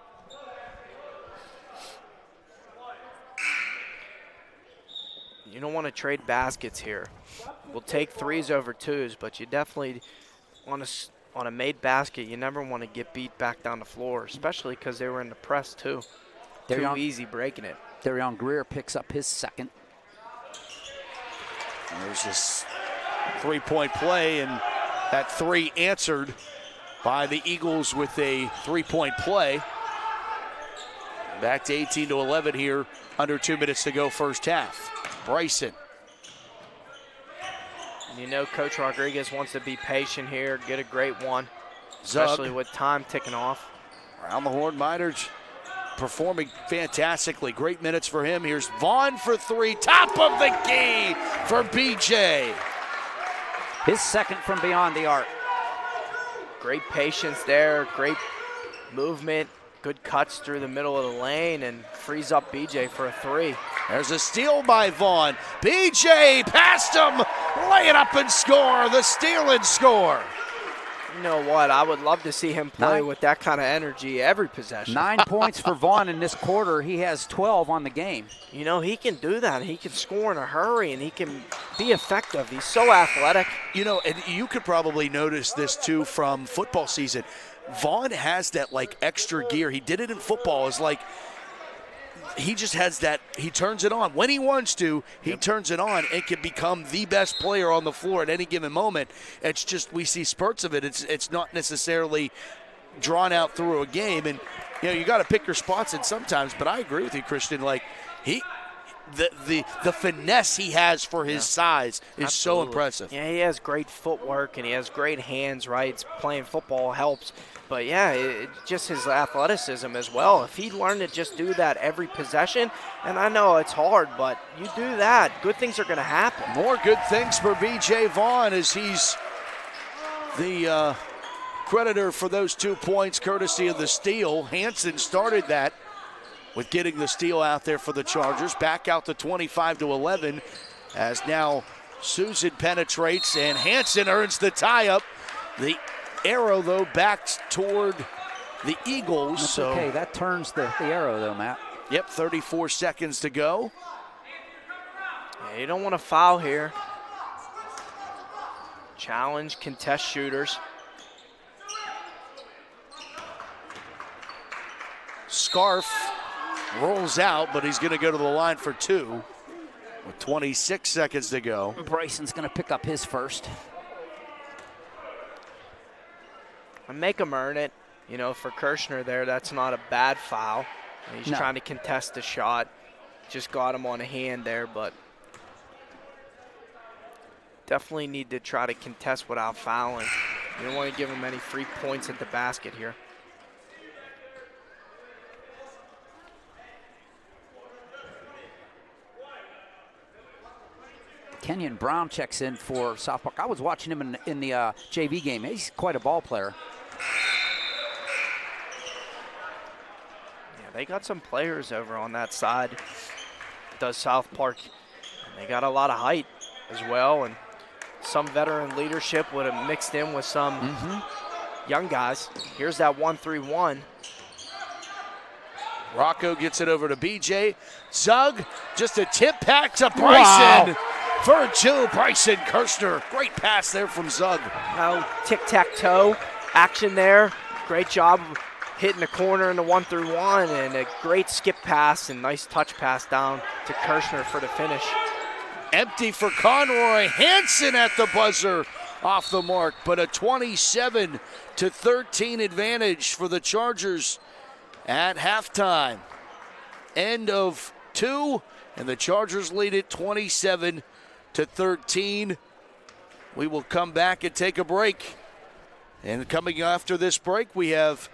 You don't want to trade baskets here. We'll take 3s over 2s, but you definitely, on a made basket, you never want to get beat back down the floor, especially because they were in the press, too. Too easy breaking it. Darion Greer picks up his second. There's this 3-point play, and that 3 answered by the Eagles with a 3-point play. Back to 18-11 here, under 2 minutes to go first half. Bryson. You know, Coach Rodriguez wants to be patient here, get a great one, Zug. especially with time ticking off. Around the horn, Miners performing fantastically. Great minutes for him. Here's Vaughn for three. Top of the key for BJ. His second from beyond the arc. Great patience there, great movement, good cuts through the middle of the lane, and frees up BJ for a three. There's a steal by Vaughn. BJ past him. Lay it up and score. The steal and score. You know what? I would love to see him play with that kind of energy every possession. 9 points for Vaughn in this quarter. He has 12 on the game. You know, he can do that. He can score in a hurry, and he can be effective. He's so athletic. You know, and you could probably notice this too from football season. Vaughn has that like extra gear. He did it in football. It's like he just has that, he turns it on. When he wants to, he turns it on and can become the best player on the floor at any given moment. It's just, we see spurts of it. It's not necessarily drawn out through a game. And, you know, you got to pick your spots in sometimes. But I agree with you, Christian. Like, the finesse he has for his size is so impressive. Yeah, he has great footwork and he has great hands, right? Playing football helps. But, yeah, just his athleticism as well. If he learned to just do that every possession, and I know it's hard, but you do that, good things are going to happen. More good things for B.J. Vaughn as he's the creditor for those 2 points, courtesy of the steal. Hansen started that with getting the steal out there for the Chargers. Back out to 25-11 as now Susan penetrates and Hansen earns the tie-up. The arrow, though, back toward the Eagles. That's so okay, that turns the arrow, though, Matt. Yep, 34 seconds to go. Yeah, you don't want to foul here. Challenge, contest shooters. Scarf rolls out, but he's going to go to the line for two with 26 seconds to go. Bryson's going to pick up his first. And make him earn it. You know, for Kirshner there, that's not a bad foul. He's trying to contest the shot. Just got him on a hand there, but definitely need to try to contest without fouling. You don't want to give him any free points at the basket here. Kenyon Brown checks in for South Park. I was watching him in the JV game. He's quite a ball player. Yeah, they got some players over on that side. Does South Park. And they got a lot of height as well, and some veteran leadership would have mixed in with some young guys. Here's that 1-3-1. Rocco gets it over to BJ. Zug, just a tip back to Bryson. Wow. For Joe Bryson Kirshner. Great pass there from Zug. Now tic-tac-toe action there. Great job hitting the corner in the 1-3-1, and a great skip pass and nice touch pass down to Kirshner for the finish. Empty for Conroy. Hansen at the buzzer off the mark, but a 27-13 advantage for the Chargers at halftime. End of two, and the Chargers lead it 27-13. We will come back and take a break. And coming after this break, we have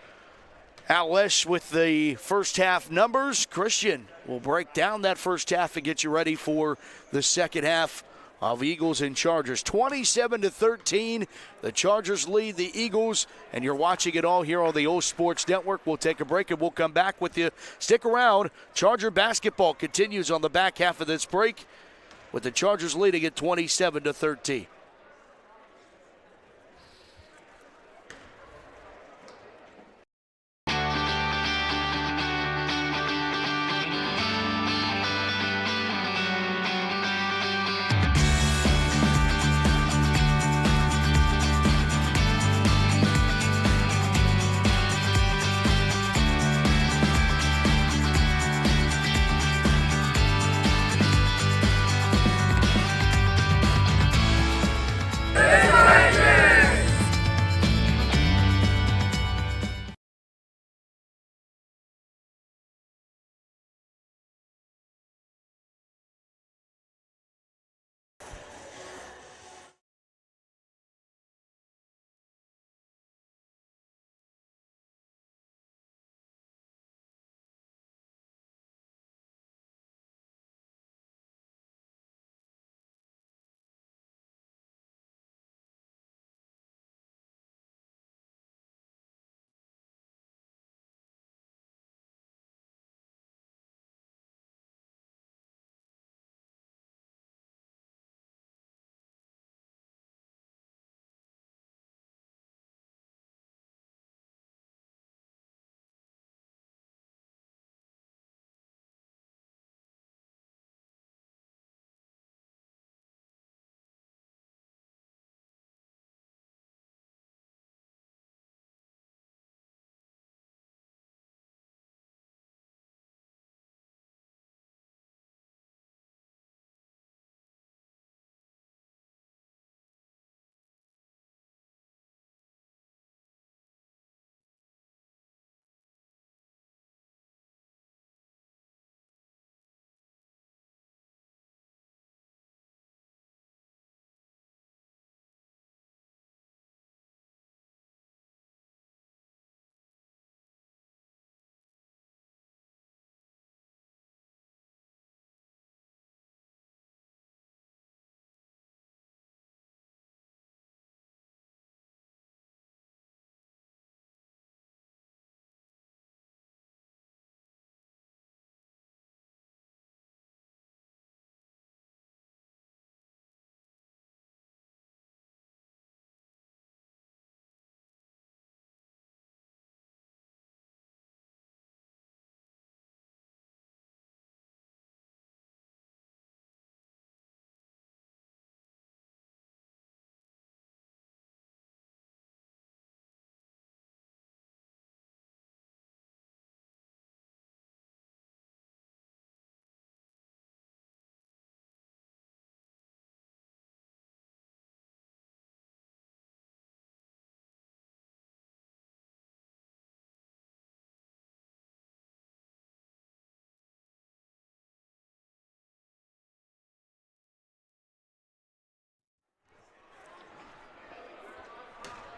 OLSH with the first half numbers. Christian will break down that first half and get you ready for the second half of Eagles and Chargers. 27-13, the Chargers lead the Eagles, and you're watching it all here on the OLSH Sports Network. We'll take a break and we'll come back with you. Stick around. Charger basketball continues on the back half of this break with the Chargers leading at 27-13.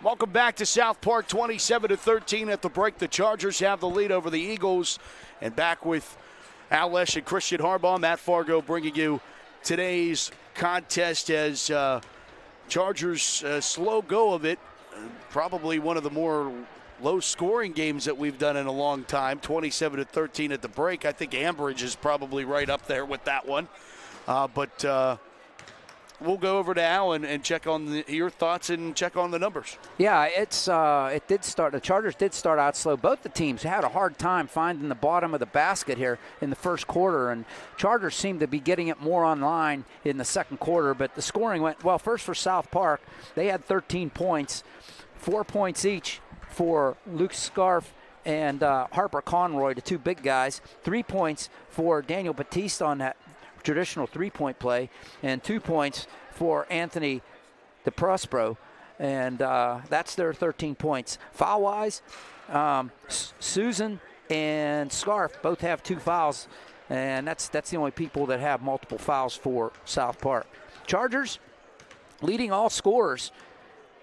Welcome back to South Park, 27-13 at the break. The Chargers have the lead over the Eagles. And back with OLSH and Christian Harbaugh, Matt Fargo bringing you today's contest as Chargers slow go of it. Probably one of the more low-scoring games that we've done in a long time, 27-13 at the break. I think Ambridge is probably right up there with that one. But we'll go over to Alan and check on your thoughts and check on the numbers. Yeah, it did start. The Chargers did start out slow. Both the teams had a hard time finding the bottom of the basket here in the first quarter, and Chargers seemed to be getting it more online in the second quarter. But the scoring went well. First for South Park, they had 13 points, 4 points each for Luke Scarf and Harper Conroy, the two big guys. 3 points for Daniel Batiste on that traditional three-point play, and 2 points for Anthony DeProspero, and that's their 13 points. Foul-wise, Susan and Scarf both have 2 fouls, and that's the only people that have multiple fouls for South Park. Chargers leading all scorers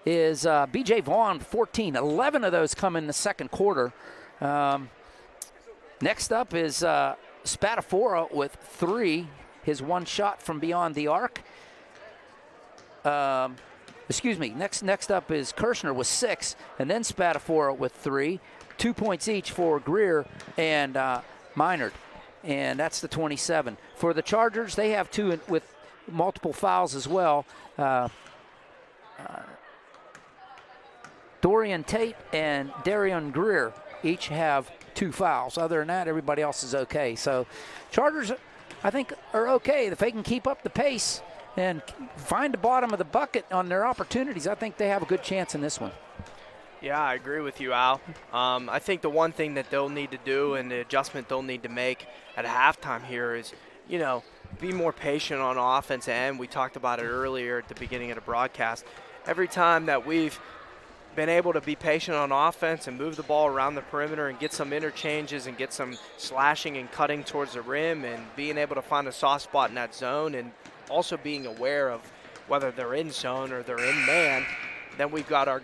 is B.J. Vaughn, 14. 11 of those come in the second quarter. Next up is Spadafora with 3. His one shot from beyond the arc. Next up is Kirshner with 6, and then Spadafora with 3. 2 points each for Greer and Minard, and that's the 27. For the Chargers, they have 2 with multiple fouls as well. Dorian Tate and Darian Greer each have 2 fouls. Other than that, everybody else is okay. So Chargers, I think, are okay. If they can keep up the pace and find the bottom of the bucket on their opportunities, I think they have a good chance in this one. Yeah, I agree with you, Al. I think the one thing that they'll need to do and the adjustment they'll need to make at halftime here is, be more patient on offense end. We talked about it earlier at the beginning of the broadcast. Every time that we've been able to be patient on offense and move the ball around the perimeter and get some interchanges and get some slashing and cutting towards the rim and being able to find a soft spot in that zone and also being aware of whether they're in zone or they're in man, then we've got our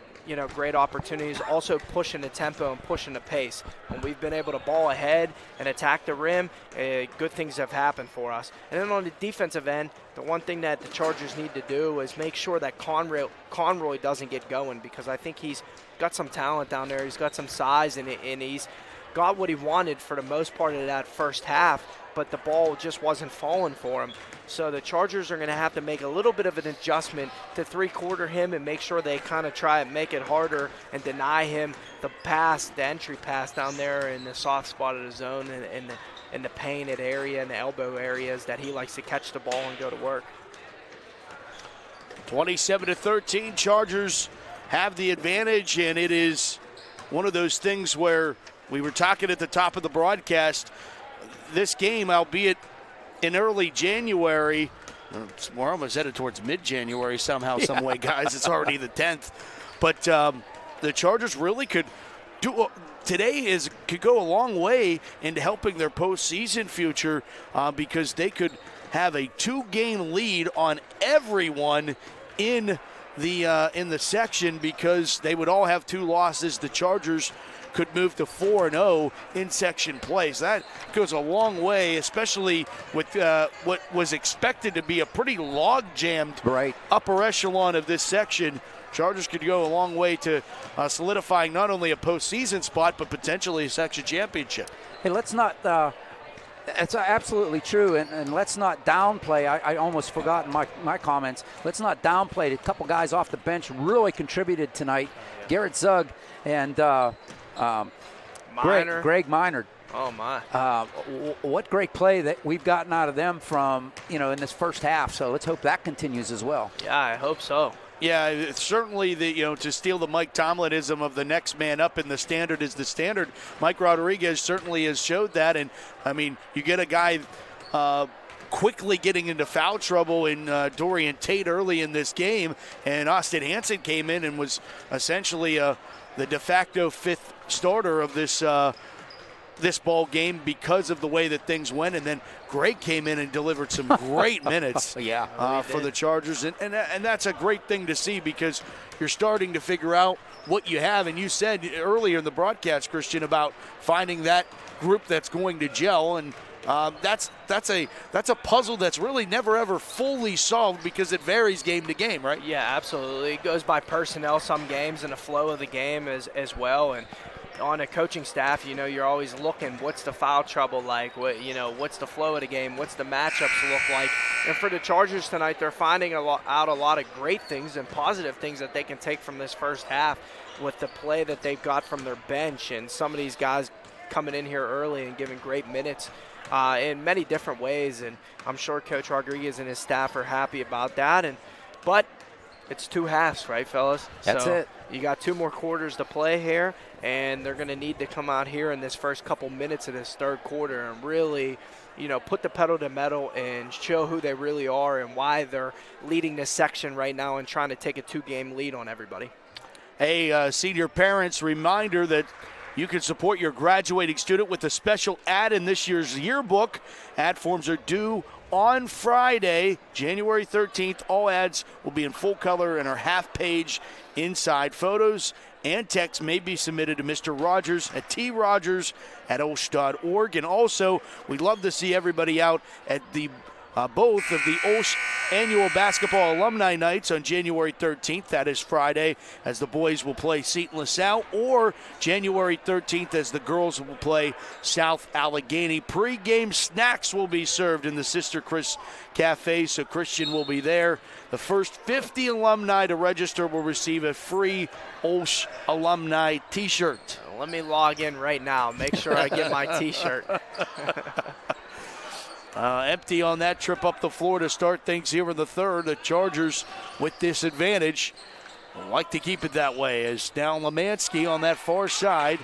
great opportunities, also pushing the tempo and pushing the pace. When we've been able to ball ahead and attack the rim, good things have happened for us. And then on the defensive end, the one thing that the Chargers need to do is make sure that Conroy doesn't get going, because I think he's got some talent down there. He's got some size, and he's got what he wanted for the most part of that first half, but the ball just wasn't falling for him. So the Chargers are going to have to make a little bit of an adjustment to three-quarter him and make sure they kind of try and make it harder and deny him the entry pass down there in the soft spot of the zone and in the painted area and the elbow areas that he likes to catch the ball and go to work. 27-13, Chargers have the advantage, and it is one of those things where we were talking at the top of the broadcast. This game, albeit in early January, we're almost headed towards mid-January somehow, some way, guys. It's already the 10th. But the Chargers really could do today could go a long way into helping their postseason future because they could have a 2-game lead on everyone in the section because they would all have 2 losses. The Chargers could move to 4-0 in section play. So that goes a long way, especially with what was expected to be a pretty log-jammed upper echelon of this section. Chargers could go a long way to solidifying not only a postseason spot, but potentially a section championship. Hey, let's not it's absolutely true, and let's not downplay. I almost forgot in my comments. Let's not downplay. A couple guys off the bench really contributed tonight. Garrett Zug and Greg Minard. Oh, my. What great play that we've gotten out of them from, in this first half. So let's hope that continues as well. Yeah, I hope so. Yeah, it's certainly to steal the Mike Tomlinism of the next man up in the standard is the standard. Mike Rodriguez certainly has showed that. And, you get a guy quickly getting into foul trouble in Dorian Tate early in this game. And Austin Hansen came in and was essentially the de facto 5th starter of this this ball game because of the way that things went, and then Greg came in and delivered some great minutes for the Chargers, and that's a great thing to see because you're starting to figure out what you have. And you said earlier in the broadcast, Christian, about finding that group that's going to gel, and that's a puzzle that's really never ever fully solved because it varies game to game, right? Yeah, absolutely. It goes by personnel some games and the flow of the game as well. And on a coaching staff, you're always looking, what's the foul trouble like? What's the flow of the game? What's the matchups look like? And for the Chargers tonight, they're finding out a lot of great things and positive things that they can take from this first half with the play that they've got from their bench, and some of these guys coming in here early and giving great minutes in many different ways. And I'm sure Coach Rodriguez and his staff are happy about that. But it's 2 halves, right, fellas? That's it. You got 2 more quarters to play here, and they're going to need to come out here in this first couple minutes of this third quarter and really, put the pedal to metal and show who they really are and why they're leading this section right now and trying to take a 2-game lead on everybody. Hey, senior parents, reminder that you can support your graduating student with a special ad in this year's yearbook. Ad forms are due on Friday, January 13th. All ads will be in full color and are half-page inside. Photos and text may be submitted to Mr. Rogers at trogers@olsh.org. And also, we'd love to see everybody out at the both of the OLSH annual basketball alumni nights on January 13th. That is Friday, as the boys will play Seton LaSalle, or January 13th as the girls will play South Allegheny. Pre-game snacks will be served in the Sister Chris Cafe, so Christian will be there. The first 50 alumni to register will receive a free OLSH alumni T-shirt. Let me log in right now. Make sure I get my T-shirt. Empty on that trip up the floor to start things here in the third. The Chargers with this advantage like to keep it that way, as now Lemansky on that far side.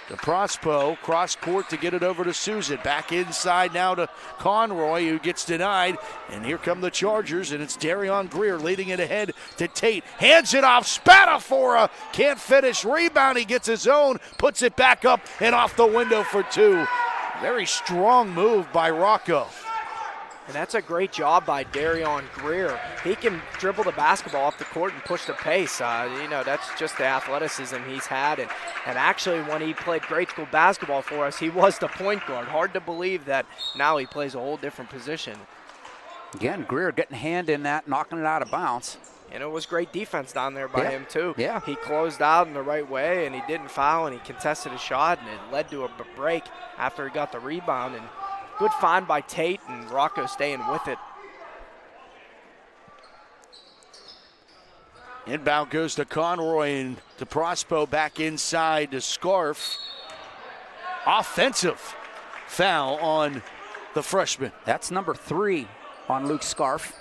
The Prospo cross court to get it over to Susan. Back inside now to Conroy, who gets denied. And here come the Chargers, and it's Darion Greer leading it ahead to Tate. Hands it off, Spadafora can't finish. Rebound, he gets his own, puts it back up and off the window for 2. Very strong move by Rocco. And that's a great job by Darion Greer. He can dribble the basketball off the court and push the pace. That's just the athleticism he's had. And actually, when he played grade school basketball for us, he was the point guard. Hard to believe that now he plays a whole different position. Again, Greer getting a hand in that, knocking it out of bounds. And it was great defense down there by him, too. Yeah. He closed out in the right way, and he didn't foul, and he contested a shot, and it led to a break after he got the rebound. And good find by Tate, and Rocco staying with it. Inbound goes to Conroy, and to Prospo back inside to Scarf. Offensive foul on the freshman. That's number 3 on Luke Scarf.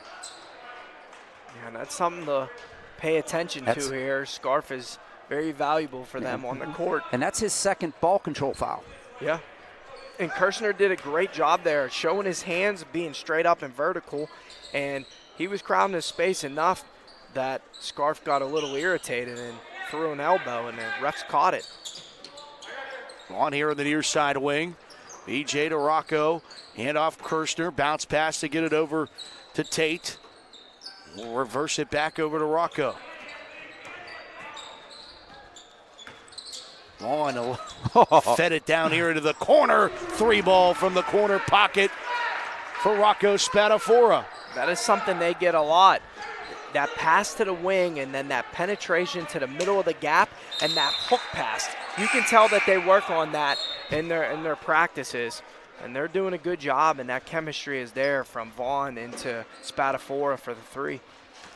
Yeah, that's something to pay attention to here. Scarf is very valuable for them on the court. And that's his second ball control foul. Yeah. And Kirshner did a great job there, showing his hands, being straight up and vertical. And he was crowding his space enough that Scarf got a little irritated and threw an elbow, and the refs caught it. On here in the near side wing. BJ to Rocco. Hand off Kirshner. Bounce pass to get it over to Tate. We'll reverse it back over to Rocco. On, fed it down here into the corner. 3-ball from the corner pocket for Rocco Spadafora. That is something they get a lot. That pass to the wing, and then that penetration to the middle of the gap, and that hook pass. You can tell that they work on that in their practices. And they're doing a good job, and that chemistry is there from Vaughn into Spadafora for the 3.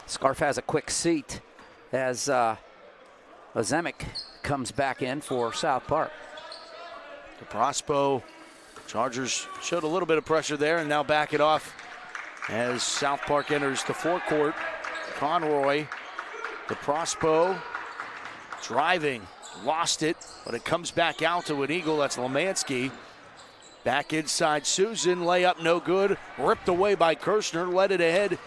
Scarf has a quick seat as Ozemic comes back in for South Park. The Prospo Chargers showed a little bit of pressure there and now back it off as South Park enters the forecourt. Conroy, the Prospo driving, lost it, but it comes back out to an Eagle. That's Lemansky. Back inside Susan, layup no good, ripped away by Kirshner, led it ahead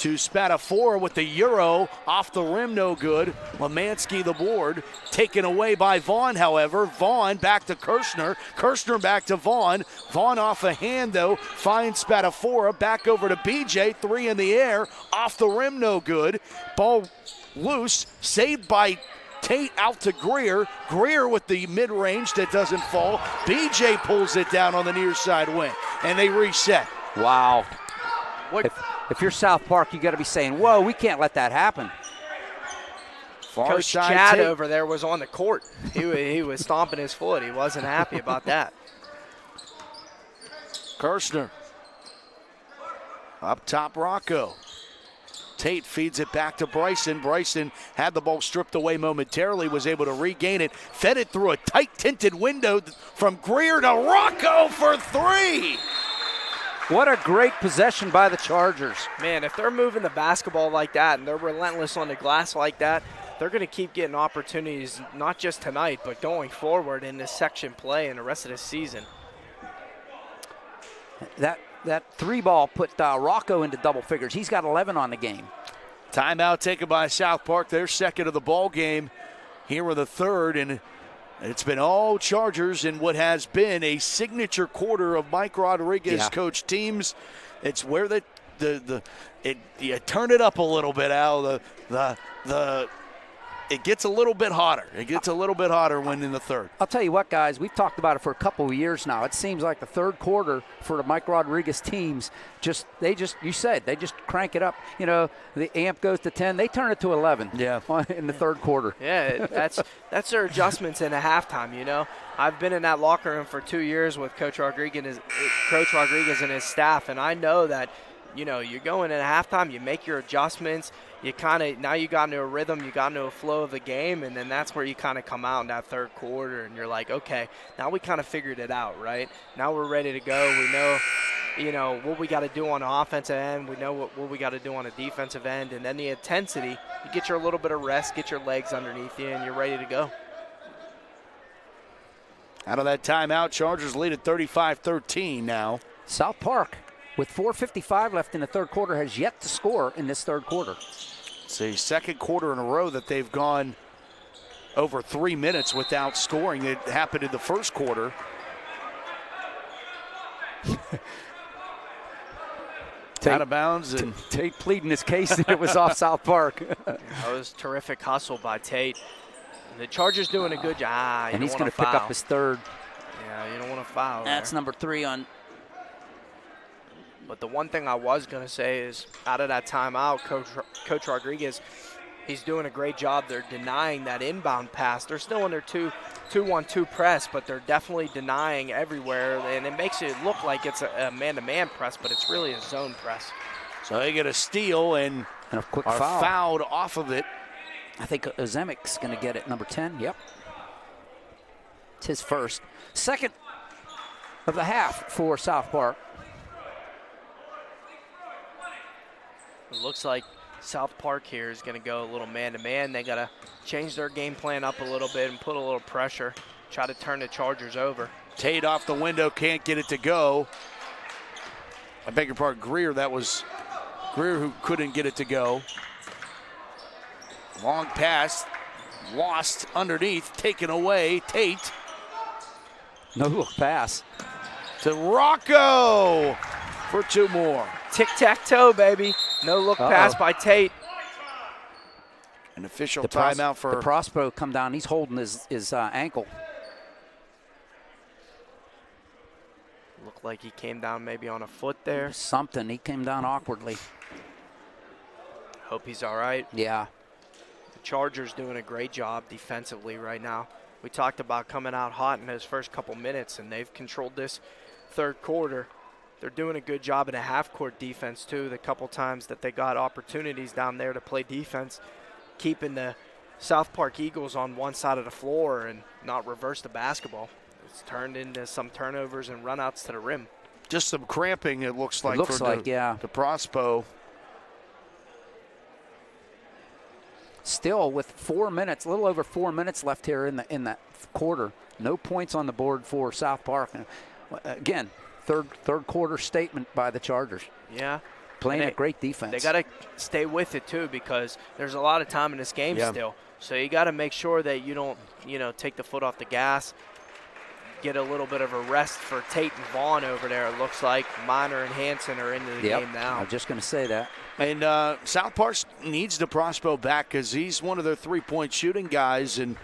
to Spadafora with the Euro. Off the rim, no good. Lemansky the board. Taken away by Vaughn, however. Vaughn back to Kirshner. Kirshner back to Vaughn. Vaughn off a hand, though. Finds Spadafora. Back over to BJ. 3 in the air. Off the rim, no good. Ball loose. Saved by Tate out to Greer. Greer with the mid-range that doesn't fall. BJ pulls it down on the near side wing, and they reset. Wow. If you're South Park, you got to be saying, whoa, we can't let that happen. Coach Chad over there was on the court. He was stomping his foot. He wasn't happy about that. Kirshner. Up top, Rocco. Tate feeds it back to Bryson. Bryson had the ball stripped away momentarily, was able to regain it, fed it through a tight tinted window from Greer to Rocco for 3. What a great possession by the Chargers. Man, if they're moving the basketball like that and they're relentless on the glass like that, they're going to keep getting opportunities, not just tonight, but going forward in this section play and the rest of the season. That 3-ball put Rocco into double figures. He's got 11 on the game. Timeout taken by South Park. Their second of the ball game here in the third, and it's been all Chargers in what has been a signature quarter of Mike Rodriguez coach teams. It's where you turn it up a little bit, Al. It gets a little bit hotter. It gets a little bit hotter when in the third. I'll tell you what, guys, we've talked about it for a couple of years now. It seems like the third quarter for the Mike Rodriguez teams, they just crank it up. You know, the amp goes to 10, they turn it to 11 in the third quarter. Yeah, that's their adjustments in a halftime, you know. I've been in that locker room for 2 years with Coach Rodriguez and his staff, and I know that, you know, you go in at halftime, you make your adjustments. Now you got into a rhythm, you got into a flow of the game, and then that's where you kind of come out in that third quarter, and you're like, okay, now we kind of figured it out, right? Now we're ready to go. We know, you know, what we got to do on the offensive end. We know what we got to do on the defensive end, and then the intensity, you get your little bit of rest, get your legs underneath you, and you're ready to go. Out of that timeout, Chargers lead at 35-13 now. South Park, with 4:55 left in the third quarter, has yet to score in this third quarter. It's the second quarter in a row that they've gone over 3 minutes without scoring. It happened in the first quarter. Out of bounds. And Tate pleading his case that it was off South Park. That was terrific hustle by Tate. The Chargers doing a good job. And he's going to pick up his third. Yeah, you don't want to foul. That's number 3 on. But the one thing I was going to say is, out of that timeout, Coach Rodriguez, he's doing a great job. They're denying that inbound pass. They're still in their 2-1-2 press, but they're definitely denying everywhere, and it makes it look like it's a man-to-man press, but it's really a zone press. So they get a steal and a quick are foul. Fouled off of it. I think Ozemic's going to get it, number 10. Yep. It's his first. Second of the half for South Park. It looks like South Park here is going to go a little man-to-man. They got to change their game plan up a little bit and put a little pressure, try to turn the Chargers over. Tate off the window, can't get it to go. I beg your pardon, Greer. That was Greer who couldn't get it to go. Long pass, lost underneath, taken away. Tate. No look pass. To Rocco for 2 more. Tic-tac-toe, baby. No look pass by Tate. An official timeout for the Prospero come down. He's holding his ankle. Looked like he came down maybe on a foot there. Something. He came down awkwardly. Hope he's all right. Yeah. The Chargers doing a great job defensively right now. We talked about coming out hot in those first couple minutes, and they've controlled this third quarter. They're doing a good job in a half-court defense, too. The couple times that they got opportunities down there to play defense, keeping the South Park Eagles on one side of the floor and not reverse the basketball. It's turned into some turnovers and run-outs to the rim. Just some cramping, it looks like. The Prospo. Still with 4 minutes, a little over 4 minutes left here in that quarter. No points on the board for South Park. Again, third quarter statement by the Chargers. Yeah, playing a great defense. They got to stay with it, too, because there's a lot of time in this game still. So you got to make sure that you don't, take the foot off the gas. Get a little bit of a rest for Tate and Vaughn over there. It looks like Minor and Hanson are into the game now. I was just going to say that. And South Park needs DeProspo back because he's one of their three-point shooting guys. And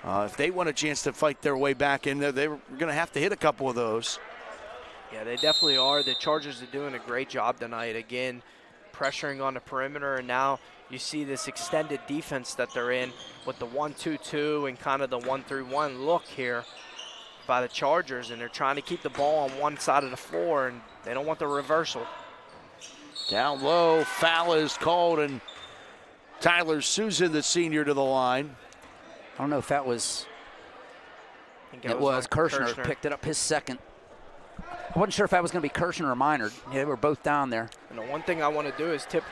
if they want a chance to fight their way back in there, they're going to have to hit a couple of those. Yeah, they definitely are. The Chargers are doing a great job tonight. Again, pressuring on the perimeter, and now you see this extended defense that they're in with the 1-2-2 and kind of the 1-3-1 look here by the Chargers, and they're trying to keep the ball on one side of the floor, and they don't want the reversal. Down low, foul is called, and Tyler Susan, the senior, to the line. I don't know if that was. It was Kirshner picked it up, his second. I wasn't sure if that was going to be Kirshner or Minard. Yeah, they were both down there. And the one thing I want to do is tip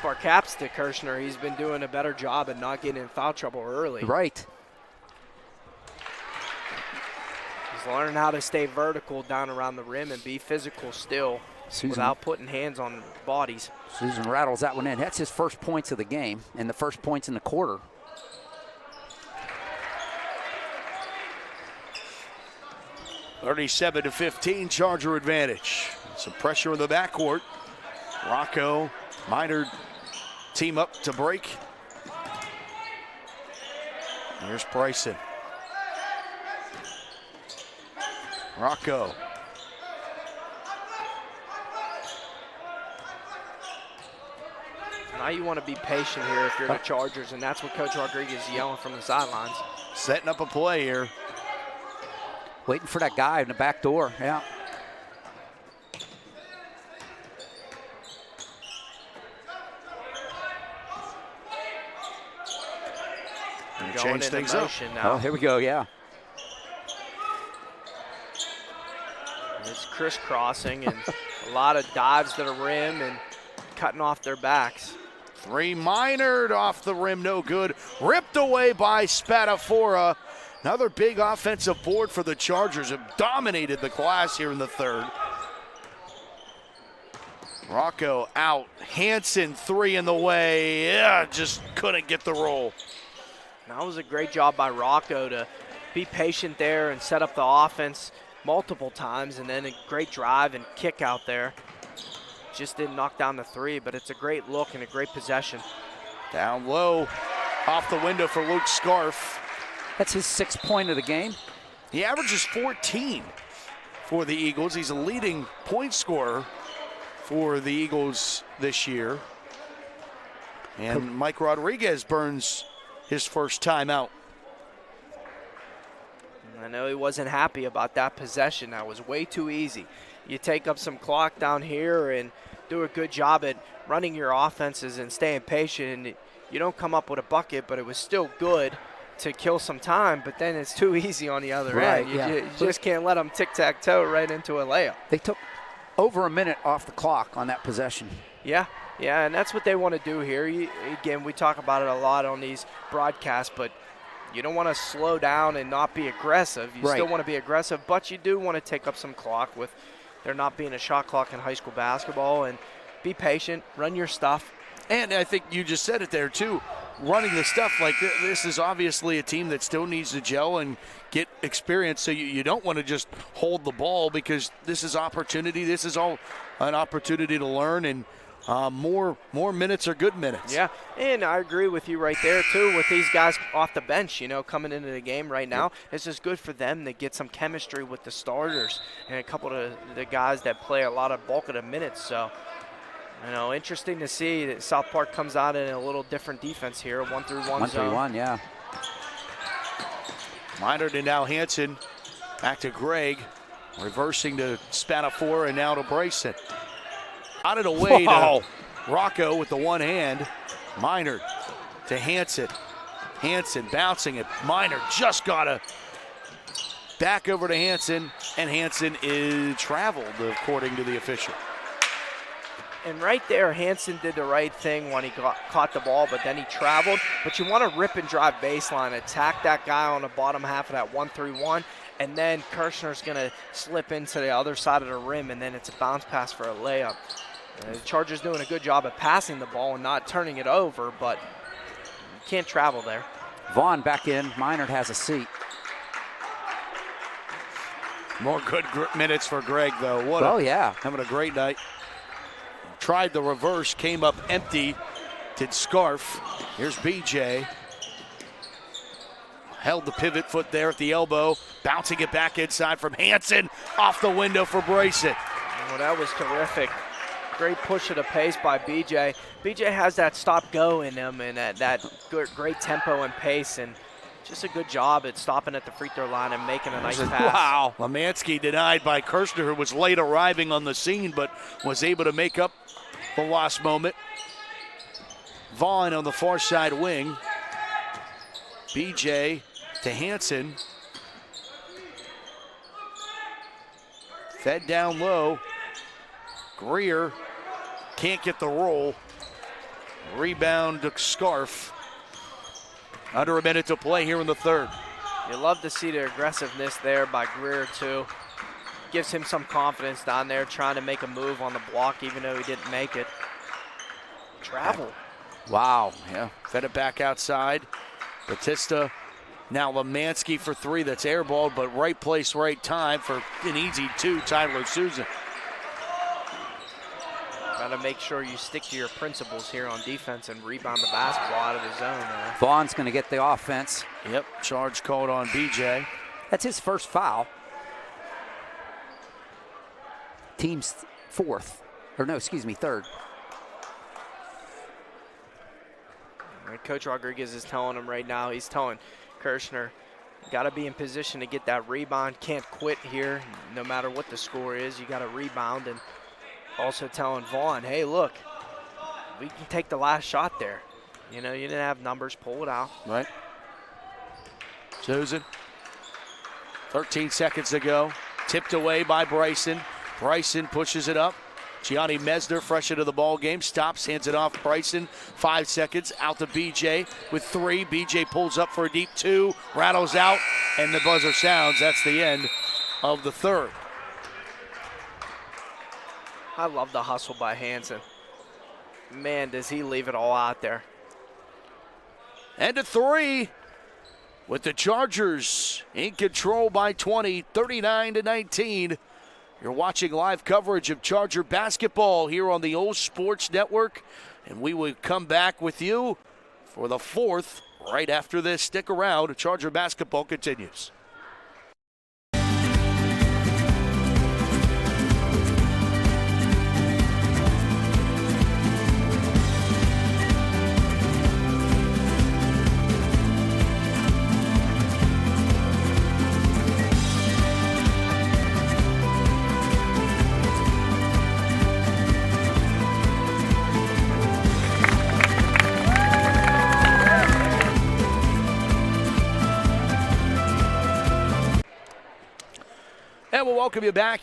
our caps to Kirshner. He's been doing a better job at not getting in foul trouble early. Right. He's learning how to stay vertical down around the rim and be physical still without putting hands on bodies. Susan rattles that one in. That's his first points of the game and the first points in the quarter. (37-15) Charger advantage. Some pressure in the backcourt. Rocco, Minard team up to break. Here's Bryson. Rocco. Now you want to be patient here if you're the Chargers, and that's what Coach Rodriguez is yelling from the sidelines. Setting up a play here. Waiting for that guy in the back door, yeah. Change things up. Now. Oh, here we go, yeah. It's crisscrossing and a lot of dives to the rim and cutting off their backs. Three Minard off the rim, no good. Ripped away by Spadafora. Another big offensive board for the Chargers. Have dominated the glass here in the third. Rocco out. Hanson, three in the way. Yeah, just couldn't get the roll. That was a great job by Rocco to be patient there and set up the offense multiple times, and then a great drive and kick out there. Just didn't knock down the three, but it's a great look and a great possession. Down low, off the window for Luke Scarf. That's his 6th point of the game. He averages 14 for the Eagles. He's a leading point scorer for the Eagles this year. And Mike Rodriguez burns his first time out. I know he wasn't happy about that possession. That was way too easy. You take up some clock down here and do a good job at running your offenses and staying patient. And you don't come up with a bucket, but it was still good to kill some time, but then it's too easy on the other end. You just can't let them tic-tac-toe right into a layup. They took over a minute off the clock on that possession. Yeah, and that's what they want to do here. Again, we talk about it a lot on these broadcasts, but you don't want to slow down and not be aggressive. You still want to be aggressive, but you do want to take up some clock with there not being a shot clock in high school basketball, and be patient, run your stuff. And I think you just said it there, too. Running the stuff like this is obviously a team that still needs to gel and get experience, so you don't want to just hold the ball because this is opportunity. This is all an opportunity to learn, and more minutes are good minutes. Yeah, and I agree with you right there, too, with these guys off the bench, coming into the game right now. It's just good for them to get some chemistry with the starters and a couple of the guys that play a lot of bulk of the minutes, so interesting to see that South Park comes out in a little different defense here, 1-3-1 zone. 1-3-1, yeah. Minard and now Hanson. Back to Gregg. Reversing to Spadafora and now to Bryson. Out of the way to Rocco with the one hand. Minard to Hanson. Hanson bouncing it. Minard just got a back over to Hanson, and Hanson is traveled according to the official. And right there, Hanson did the right thing when he caught the ball, but then he traveled. But you want to rip and drive baseline, attack that guy on the bottom half of that 1-3-1, and then Kirshner's going to slip into the other side of the rim, and then it's a bounce pass for a layup. The Chargers doing a good job of passing the ball and not turning it over, but you can't travel there. Vaughn back in. Minard has a seat. More good minutes for Greg, though. Yeah. Having a great night. Tried the reverse, came up empty. Did Scarf. Here's BJ. Held the pivot foot there at the elbow. Bouncing it back inside from Hansen. Off the window for Bryson. Well, that was terrific. Great push of the pace by BJ. BJ has that stop-go in him and that great tempo and pace, and just a good job at stopping at the free throw line and making a nice pass. Wow. Lemansky denied by Kirshner, who was late arriving on the scene, but was able to make up the lost moment. Vaughn on the far side wing. BJ to Hansen. Fed down low. Greer can't get the roll. Rebound to Scarf. Under a minute to play here in the third. You love to see the aggressiveness there by Greer, too. Gives him some confidence down there, trying to make a move on the block, even though he didn't make it. Travel. Wow. Yeah, fed it back outside. Batista, now Lemansky for three. That's airballed, but right place, right time for an easy two, Tyler Susan. Got to make sure you stick to your principles here on defense and rebound the basketball out of the zone there. Vaughn's going to get the offense. Yep, charge called on BJ. That's his first foul. Team's fourth. Or no, excuse me, third. Coach Rodriguez is telling him right now, he's telling Kirshner, got to be in position to get that rebound. Can't quit here, no matter what the score is. You got to rebound, and also telling Vaughn, hey, look, we can take the last shot there. You know, you didn't have numbers, pull it out. Right. Susan, 13 seconds to go. Tipped away by Bryson. Bryson pushes it up. Gianni Mesner, fresh into the ball game, stops, hands it off. Bryson, 5 seconds, out to BJ with three. BJ pulls up for a deep two, rattles out, and the buzzer sounds. That's the end of the third. I love the hustle by Hansen. Man, does he leave it all out there. And a three with the Chargers in control by 20, 39-19. You're watching live coverage of Charger basketball here on the OLSH Sports Network, and we will come back with you for the fourth right after this. Stick around. Charger basketball continues. And we'll welcome you back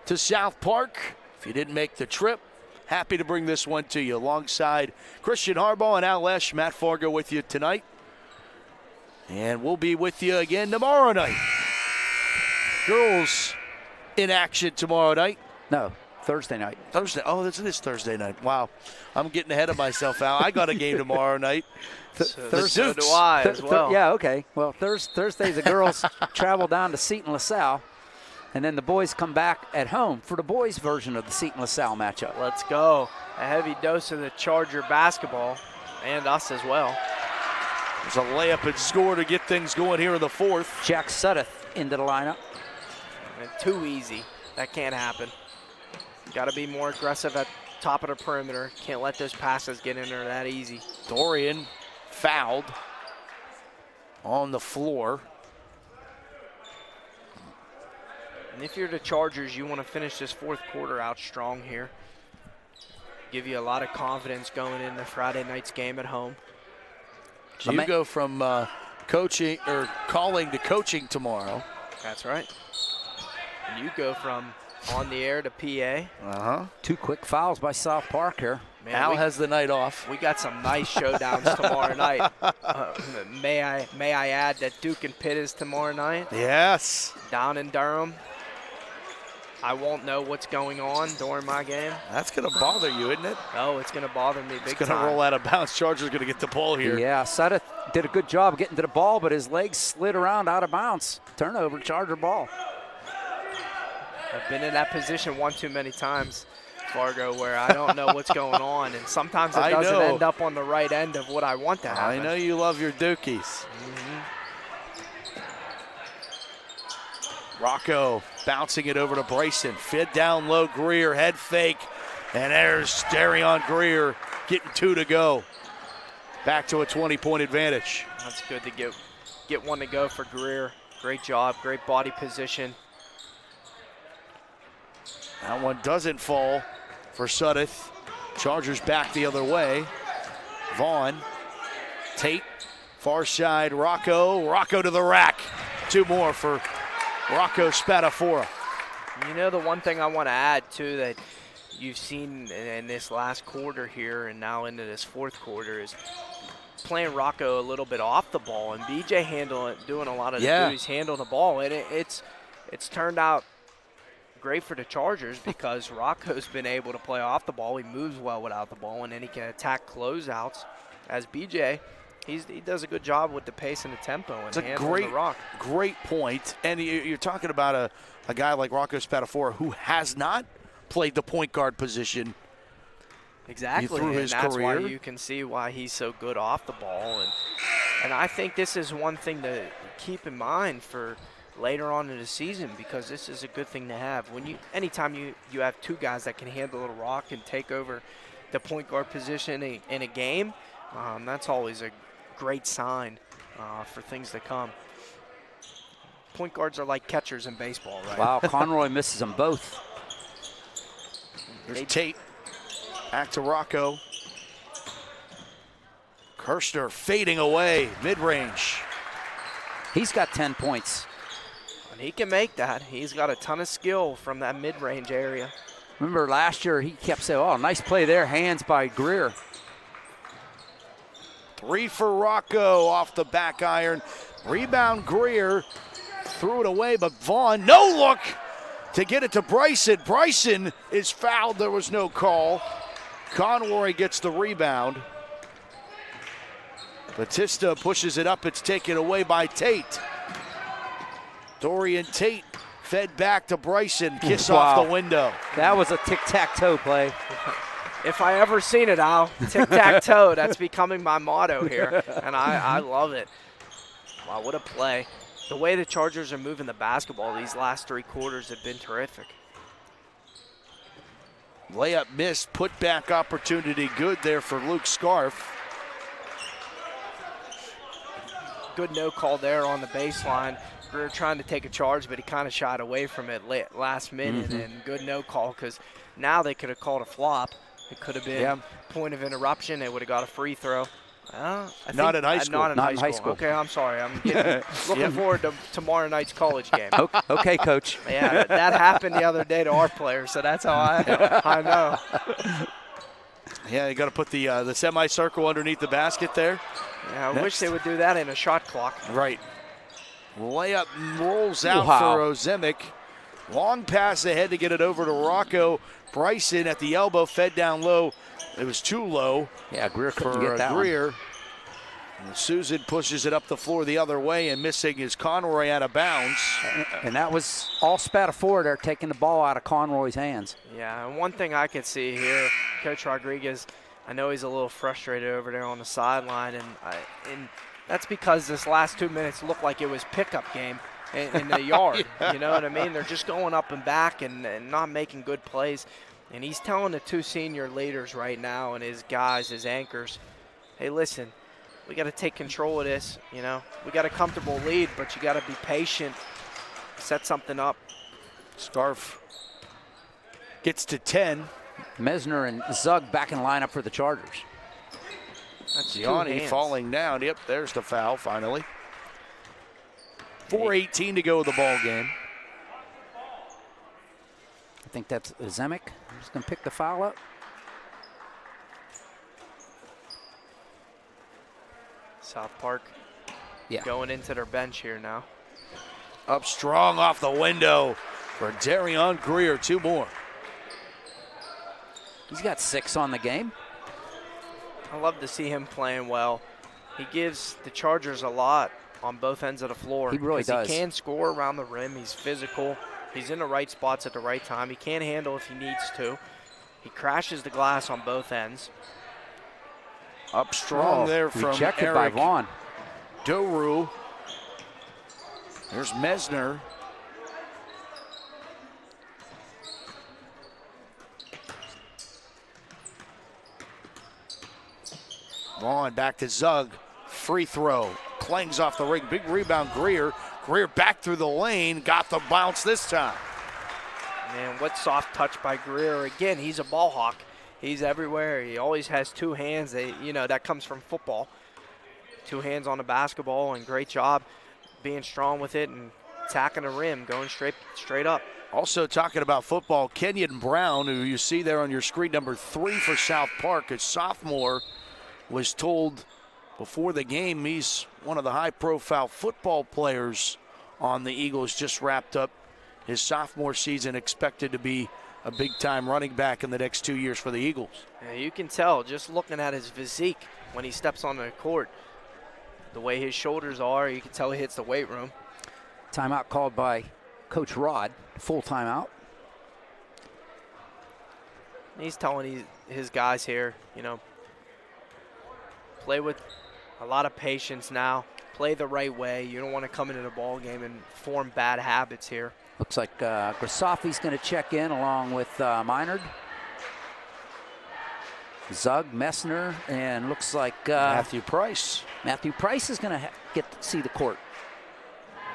to South Park. If you didn't make the trip, happy to bring this one to you alongside Christian Harbaugh and OLSH. Matt Fargo with you tonight. And we'll be with you again tomorrow night. Girls in action tomorrow night. No, Thursday night. Thursday. Oh, this is Thursday night. Wow. I'm getting ahead of myself, Al. I got a game tomorrow night. So do I as well. Yeah, okay. Well, Thursday the girls travel down to Seton LaSalle. And then the boys come back at home for the boys' version of the Seton LaSalle matchup. Let's go. A heavy dose of the Charger basketball, and us as well. There's a layup and score to get things going here in the fourth. Jack Suddeth into the lineup. And too easy. That can't happen. Got to be more aggressive at top of the perimeter. Can't let those passes get in there that easy. Dorian fouled on the floor. And if you're the Chargers, you want to finish this fourth quarter out strong here. Give you a lot of confidence going into Friday night's game at home. So you go from coaching or calling to coaching tomorrow. That's right. And you go from on the air to PA. Two quick fouls by South Park here. Man, Al has the night off. We got some nice showdowns tomorrow night. May I add that Duke and Pitt is tomorrow night? Yes. Down in Durham. I won't know what's going on during my game. That's going to bother you, isn't it? Oh, it's going to bother me big time. It's going to roll out of bounds. Chargers going to get the ball here. Yeah, Sudeth did a good job getting to the ball, but his legs slid around out of bounds. Turnover, Charger ball. I've been in that position one too many times, Fargo, where I don't know what's going on, and sometimes it doesn't end up on the right end of what I want to happen. I know you love your Dukies. Mm-hmm. Rocco bouncing it over to Bryson. Fed down low, Greer, head fake. And there's Darion Greer getting 2 to go. Back to a 20-point advantage. That's good to get one to go for Greer. Great job, great body position. That one doesn't fall for Sudeth. Chargers back the other way. Vaughn, Tate, far side, Rocco. Rocco to the rack. 2 more for Rocco Spadafora. You know, the one thing I want to add, too, that you've seen in this last quarter here and now into this fourth quarter is playing Rocco a little bit off the ball, and BJ doing a lot of the duties, handling the ball. And it's turned out great for the Chargers because Rocco's been able to play off the ball. He moves well without the ball, and then he can attack closeouts. As BJ, he does a good job with the pace and the tempo and handling the rock. Great point. And you're talking about a guy like Rocco Spadafora who has not played the point guard position. Exactly, through and his that's career. why you can see why he's so good off the ball. And I think this is one thing to keep in mind for later on in the season, because this is a good thing to have. Anytime you have 2 guys that can handle the rock and take over the point guard position in a game, that's always a great sign for things to come. Point guards are like catchers in baseball, right? Wow, Conroy misses them both. There's Tate. Back to Rocco. Kirshner fading away, mid-range. He's got 10 points. And he can make that. He's got a ton of skill from that mid-range area. Remember last year he kept saying, oh, nice play there, hands by Greer. 3 for Rocco off the back iron. Rebound Greer. Threw it away, but Vaughn, no look to get it to Bryson. Bryson is fouled. There was no call. Conroy gets the rebound. Batista pushes it up. It's taken away by Tate. Dorian Tate fed back to Bryson. Kiss off the window. That was a tic-tac-toe play. If I ever seen it, Al, tic-tac-toe, that's becoming my motto here, and I love it. Wow, what a play. The way the Chargers are moving the basketball these last 3 quarters have been terrific. Layup missed, put back opportunity good there for Luke Scarf. Good no call there on the baseline. Greer trying to take a charge, but he kind of shied away from it last minute, and good no call because now they could have called a flop. It could have been point of interruption. They would have got a free throw. Not in high school. Not in high school. Okay, I'm sorry. I'm looking forward to tomorrow night's college game. Okay, Coach. Yeah, that happened the other day to our players, so that's how I know. Yeah, you got to put the semicircle underneath the basket there. Yeah, I wish they would do that in a shot clock. Right. Layup rolls out for Ozemic. Long pass ahead to get it over to Rocco. Bryson at the elbow, fed down low. It was too low. Yeah, Greer couldn't get that Greer. one. And Susan pushes it up the floor the other way, and missing is Conroy out of bounds. And that was all Spadafora there, taking the ball out of Conroy's hands. Yeah, and one thing I could see here, Coach Rodriguez, I know he's a little frustrated over there on the sideline, and that's because this last 2 minutes looked like it was pickup game in the yard. You know what I mean? They're just going up and back and not making good plays. And he's telling the 2 senior leaders right now and his guys, his anchors, hey, listen, we got to take control of this. You know, we got a comfortable lead, but you got to be patient, set something up. Scarf gets to 10. Mesner and Zug back in lineup for the Chargers. That's Gianni falling down. Yep, there's the foul finally. 4:18 to go in the ball game. I think that's Zemek. He's going to pick the foul up. South Park going into their bench here now. Up strong off the window. for Darion Greer. 2 more. He's got 6 on the game. I love to see him playing well. He gives the Chargers a lot on both ends of the floor. He really does. He can score around the rim. He's physical. He's in the right spots at the right time. He can handle if he needs to. He crashes the glass on both ends. Up strong there from rejected Eric by Vaughn. Doru. There's Mesner. Vaughn back to Zug. Free throw. Clangs off the ring. Big rebound, Greer. Greer back through the lane. Got the bounce this time. Man, what soft touch by Greer. Again, he's a ball hawk. He's everywhere. He always has 2 hands. That comes from football. 2 hands on the basketball, and great job being strong with it and attacking the rim, going straight up. Also talking about football, Kenyon Brown, who you see there on your screen, number 3 for South Park, a sophomore, was told before the game he's one of the high-profile football players on the Eagles. Just wrapped up his sophomore season, expected to be a big-time running back in the next 2 years for the Eagles. Yeah, you can tell just looking at his physique when he steps on the court, the way his shoulders are, you can tell he hits the weight room. Timeout called by Coach Rod. Full timeout. He's telling his guys here, play with a lot of patience now. Play the right way. You don't want to come into the ball game and form bad habits here. Looks like Grisafi's going to check in along with Minard. Zug, Messner, and looks like Matthew Price. Matthew Price is going to get to see the court.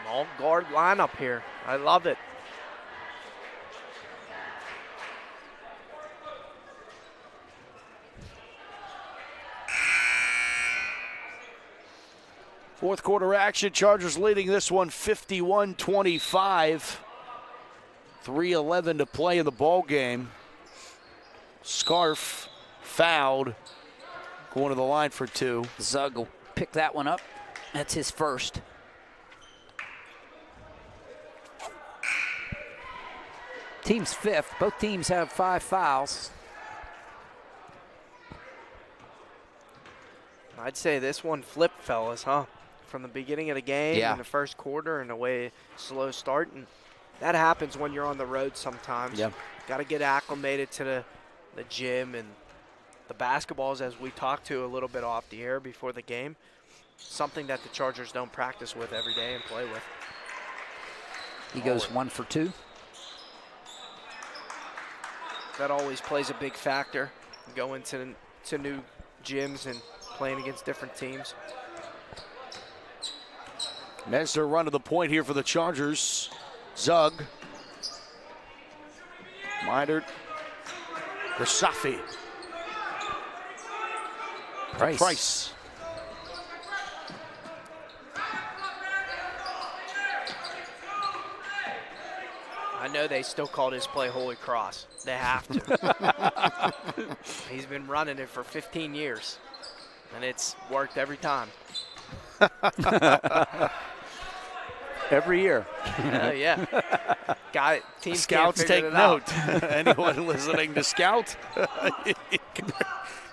An all-guard lineup here. I love it. Fourth quarter action. Chargers leading this one 51-25. 3:11 to play in the ball game. Scarf fouled. Going to the line for 2. Zug will pick that one up. That's his first. Team's 5th. Both teams have 5 fouls. I'd say this one flipped, fellas, huh? From the beginning of the game in the first quarter and the way slow start. And that happens when you're on the road sometimes. Yeah. Got to get acclimated to the gym and the basketballs, as we talked to a little bit off the air before the game. Something that the Chargers don't practice with every day and play with. He goes 1 for 2. That always plays a big factor, going to new gyms and playing against different teams. Mesner run to the point here for the Chargers. Zug. Minard. Grisafi. Price. I know they still call this play Holy Cross. They have to. He's been running it for 15 years, and it's worked every time. Every year. Yeah. Teams Scouts can't take figure it out. note. Anyone listening to Scout?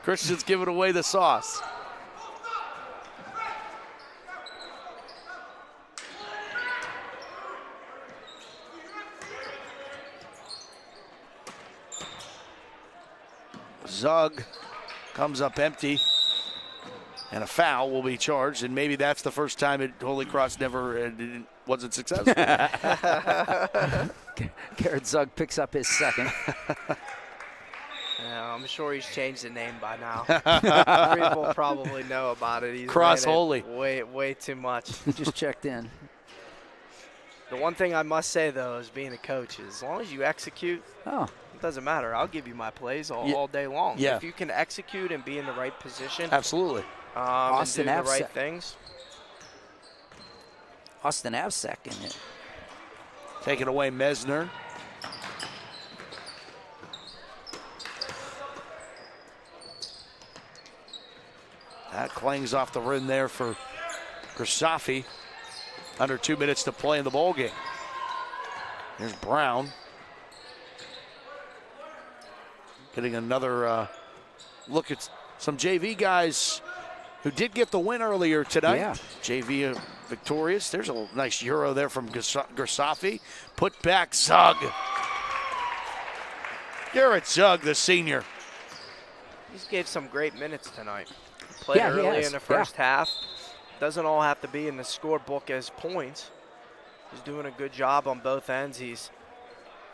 Christian's giving away the sauce. Zug comes up empty, and a foul will be charged, and maybe that's the first time at Holy Cross wasn't successful. Garrett Zug picks up his second. Yeah, I'm sure he's changed the name by now. People probably know about it. He's Cross ran it Holy. way too much. He just checked in. The one thing I must say, though, as being a coach, is as long as you execute, it doesn't matter. I'll give you my plays all day long. Yeah. If you can execute and be in the right position, Absolutely. Austin and do the Avsek. right things. Austin Avsek in it. Taking away Mesner. That clangs off the rim there for Grisafi. Under 2 minutes to play in the ball game. Here's Brown. Getting another look at some JV guys who did get the win earlier tonight. Yeah. JV victorious. There's a nice Euro there from Gersafi. Put back Zug. Garrett Zug, the senior. He's gave some great minutes tonight. Played early in the first half. Doesn't all have to be in the scorebook as points. He's doing a good job on both ends. He's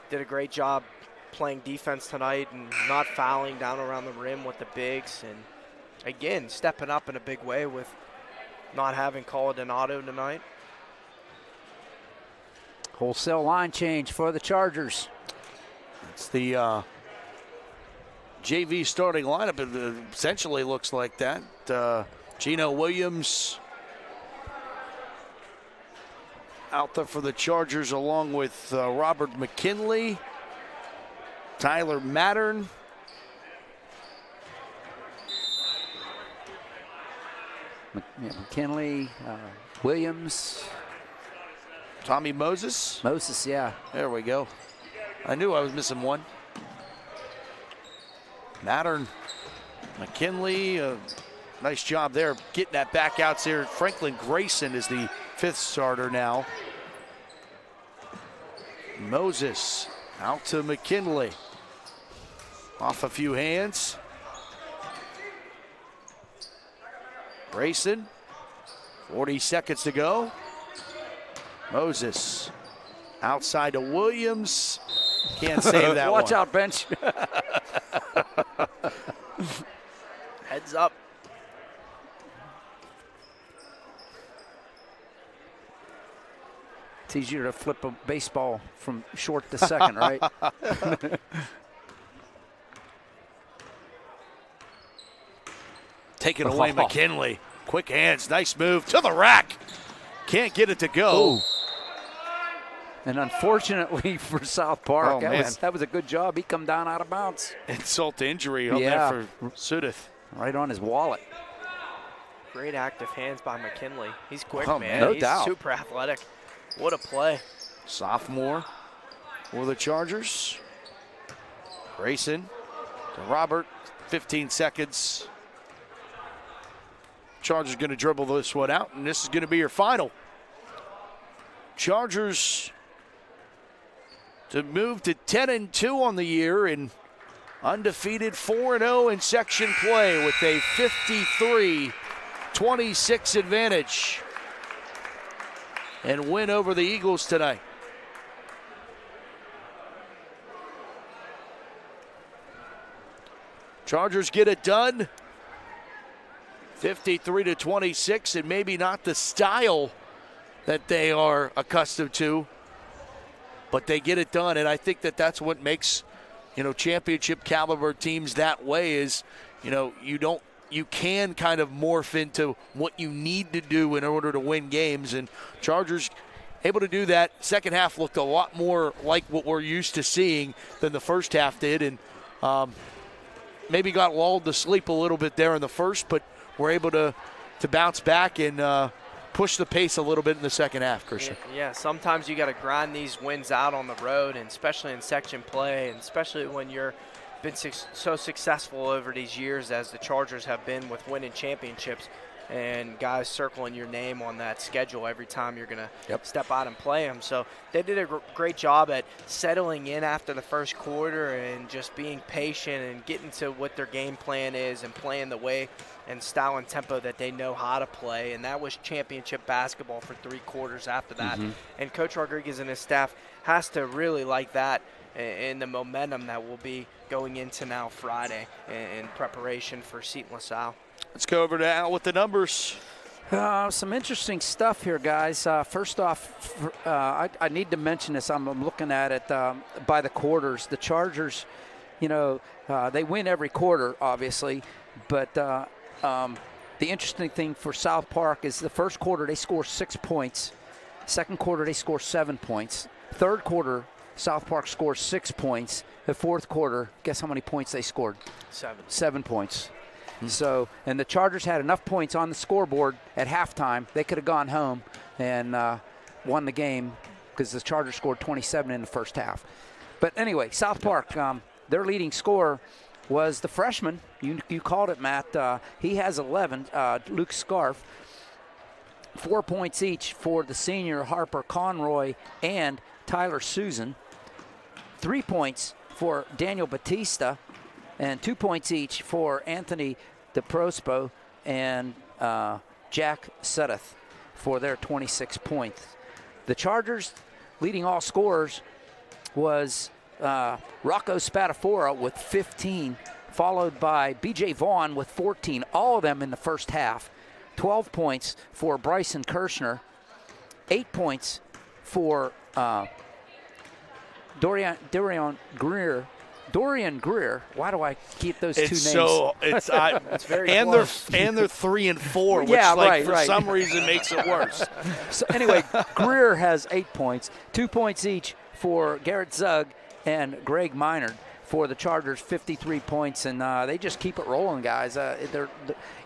did a great job playing defense tonight and not fouling down around the rim with the bigs. And again, stepping up in a big way with not having Coladonado tonight. Wholesale line change for the Chargers. It's the JV starting lineup. It essentially looks like that. Gino Williams out there for the Chargers, along with Robert McKinley, Tyler Mattern, McKinley, Williams, Tommy Moses. Moses, yeah. There we go. I knew I was missing one. Mattern, McKinley, nice job there getting that back out there. Franklin Grayson is the 5th starter now. Moses out to McKinley. Off a few hands. Grayson, 40 seconds to go. Moses outside to Williams. Can't save that Watch one. out, bench. Heads up. It's easier to flip a baseball from short to second, right? Taking away McKinley. Quick hands, nice move to the rack. Can't get it to go. Ooh. And unfortunately for South Park, that was a good job. He come down out of bounds. Insult to injury on that for Sudith. Right on his wallet. Great active hands by McKinley. He's quick, Oh, man. no He's doubt. super athletic. What a play. Sophomore for the Chargers. Grayson to Robert, 15 seconds. Chargers going to dribble this one out, and this is going to be your final. Chargers to move to 10-2 on the year and undefeated 4-0 in section play with a 53-26 advantage and win over the Eagles tonight. Chargers get it done. 53-26, and maybe not the style that they are accustomed to, but they get it done. And I think that that's what makes, championship caliber teams that way is, you can kind of morph into what you need to do in order to win games. And Chargers able to do that. Second half looked a lot more like what we're used to seeing than the first half did. And maybe got lulled to sleep a little bit there in the first, but we're able to bounce back and push the pace a little bit in the second half, Christian. Yeah, sometimes you got to grind these wins out on the road, and especially in section play, and especially when you're been so successful over these years as the Chargers have been with winning championships, and guys circling your name on that schedule every time you're going to step out and play them. So they did a great job at settling in after the first quarter and just being patient and getting to what their game plan is and playing the way and style and tempo that they know how to play. And that was championship basketball for 3 quarters after that. And Coach Rodriguez and his staff has to really like that and the momentum that will be going into now Friday in preparation for Seton LaSalle. Let's go over to Al with the numbers. Some interesting stuff here, guys. First off, I need to mention this. I'm looking at it by the quarters. The Chargers, they win every quarter, obviously. But the interesting thing for South Park is the first quarter they score 6 points. Second quarter they score 7 points. Third quarter, South Park scores 6 points. The fourth quarter, guess how many points they scored? 7 points. So, and the Chargers had enough points on the scoreboard at halftime. They could have gone home and won the game because the Chargers scored 27 in the first half. But anyway, South Park, their leading scorer was the freshman. You called it, Matt. He has 11, Luke Scarf. 4 points each for the senior Harper Conroy and Tyler Susan. 3 points for Daniel Batista, and 2 points each for Anthony DeProspo and Jack Suddeth for their 26 points. The Chargers leading all scorers was Rocco Spatafora with 15, followed by B.J. Vaughn with 14, all of them in the first half. 12 points for Bryson Kirshner, 8 points for Dorian Greer. Dorian Greer. Why do I keep those two names? It's very and close. They're 3 and 4, which for some reason makes it worse. So anyway, Greer has 8 points, 2 points each for Garrett Zug and Greg Minard. For the Chargers, 53 points, and they just keep it rolling, guys.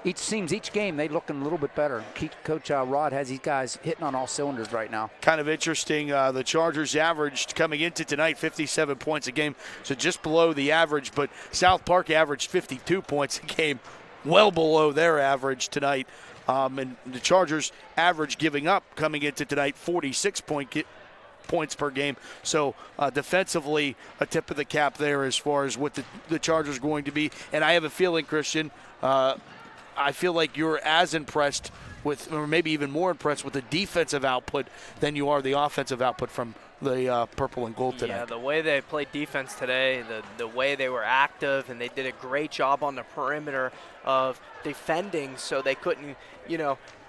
Each game they looking a little bit better. Coach Rod has these guys hitting on all cylinders right now. Kind of interesting. The Chargers averaged coming into tonight 57 points a game, so just below the average. But South Park averaged 52 points a game, well below their average tonight. And the Chargers average giving up coming into tonight 46 points per game. So defensively, a tip of the cap there as far as what the Chargers are going to be. And I have a feeling, Christian, I feel like you're as impressed with, or maybe even more impressed with the defensive output than you are the offensive output from the purple and gold today. Yeah, the way they played defense today, the way they were active, and they did a great job on the perimeter of defending, so they couldn't,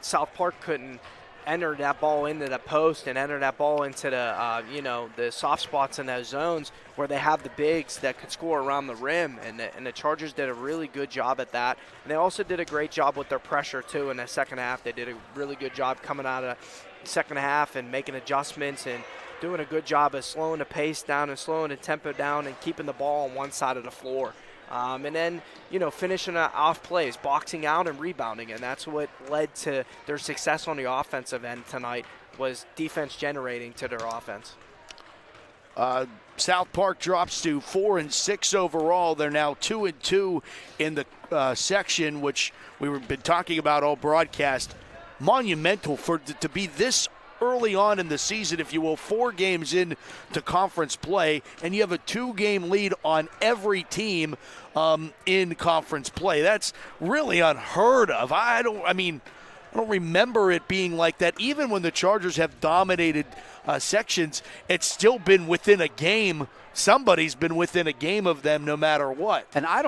South Park couldn't enter that ball into the post and enter that ball into the the soft spots in those zones where they have the bigs that could score around the rim, and the Chargers did a really good job at that. And they also did a great job with their pressure too in the second half. They did a really good job coming out of the second half and making adjustments and doing a good job of slowing the pace down and slowing the tempo down and keeping the ball on one side of the floor. And then, finishing off plays, boxing out and rebounding. And that's what led to their success on the offensive end tonight, was defense generating to their offense. South Park drops to 4-6 overall. They're now 2-2 in the section, which we've been talking about all broadcast. Monumental to be this early on in the season, if you will, 4 games in to conference play, and you have a 2-game lead on every team in conference play. That's really unheard of. I don't remember it being like that. Even when the Chargers have dominated sections, it's still been within a game. Somebody's been within a game of them no matter what. And I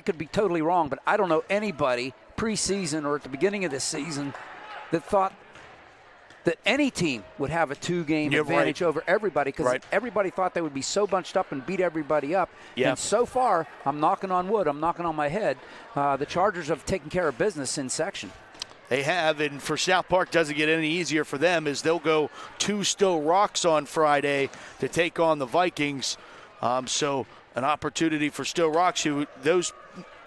could be totally wrong, but I don't know anybody preseason or at the beginning of this season that thought that any team would have a 2-game advantage over everybody, because everybody thought they would be so bunched up and beat everybody up. Yeah. And so far, I'm knocking on wood, I'm knocking on my head, the Chargers have taken care of business in section. They have, and for South Park, doesn't get any easier for them as they'll go to Stowe Rocks on Friday to take on the Vikings. So an opportunity for Stowe Rocks,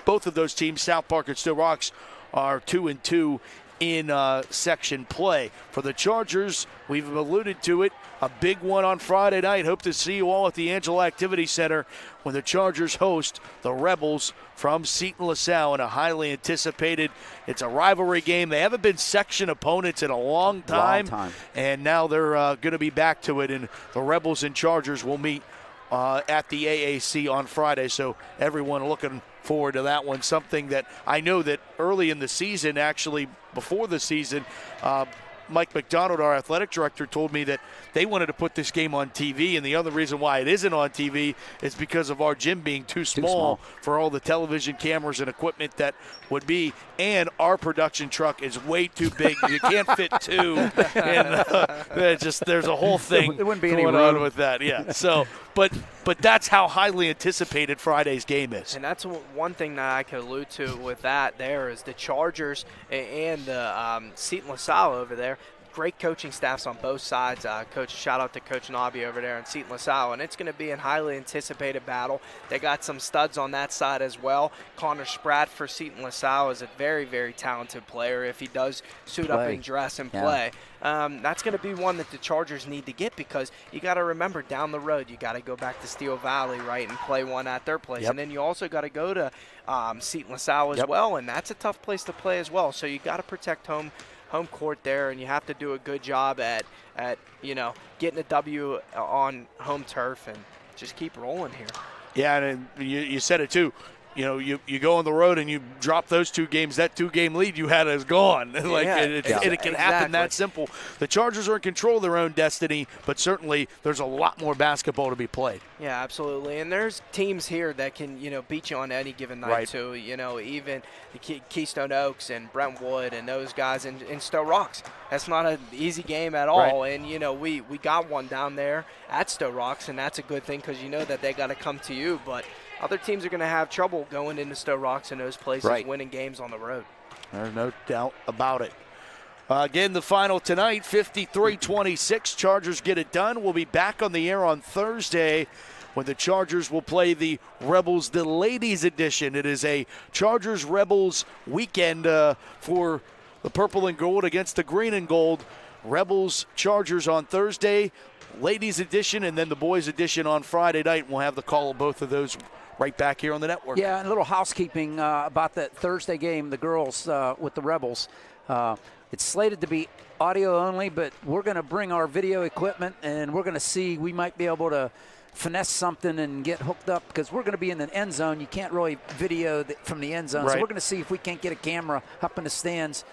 both of those teams, South Park and Stowe Rocks, are 2-2 in section play. For the Chargers, we've alluded to it, a big one on Friday night. Hope to see you all at the Angela Activity Center when the Chargers host the Rebels from Seton LaSalle in a highly anticipated, it's a rivalry game. They haven't been section opponents in a long time. And now they're going to be back to it, and the Rebels and Chargers will meet at the AAC on Friday. So everyone looking forward to that one. Something that I know that early in the season, actually before the season, Mike McDonald, our athletic director, told me that they wanted to put this game on TV, and the other reason why it isn't on TV is because of our gym being too small for all the television cameras and equipment that would be, and our production truck is way too big. You can't fit 2, and there's a whole thing there wouldn't be going any room on with that. Yeah. So, but that's how highly anticipated Friday's game is. And that's one thing that I could allude to with that there is the Chargers and the Seton LaSalle over there. great coaching staffs on both sides. Shout out to Coach Nobby over there in Seton LaSalle, and it's going to be a highly anticipated battle. They got some studs on that side as well. Connor Spratt for Seton LaSalle is a very, very talented player if he does suit up and dress and play. That's going to be one that the Chargers need to get, because you got to remember down the road you got to go back to Steel Valley, right, and play one at their place. And then you also got to go to Seton LaSalle as well, and that's a tough place to play as well. So you got to protect home court there, and you have to do a good job at getting a W on home turf, and just keep rolling here. Yeah, and you said it too. You go on the road and you drop those 2 games, that 2-game lead you had is gone. It can happen that simple. The Chargers are in control of their own destiny, but certainly there's a lot more basketball to be played. Yeah, absolutely. And there's teams here that can, beat you on any given night too. Even the Keystone Oaks and Brentwood and those guys in Stowe Rocks. That's not an easy game at all. And, we got one down there at Stowe Rocks, and that's a good thing, because you know that they got to come to you. But other teams are going to have trouble going into Stowe Rocks and those places, winning games on the road. There's no doubt about it. Again, the final tonight, 53-26. Chargers get it done. We'll be back on the air on Thursday when the Chargers will play the Rebels, the ladies edition. It is a Chargers-Rebels weekend for the purple and gold against the green and gold. Rebels-Chargers on Thursday, ladies edition, and then the boys edition on Friday night. We'll have the call of both of those right back here on the network. Yeah, and a little housekeeping about that Thursday game, the girls with the Rebels. It's slated to be audio only, but we're going to bring our video equipment, and we're going to see, we might be able to finesse something and get hooked up, because we're going to be in the end zone. You can't really video from the end zone. So we're going to see if we can't get a camera up in the stands.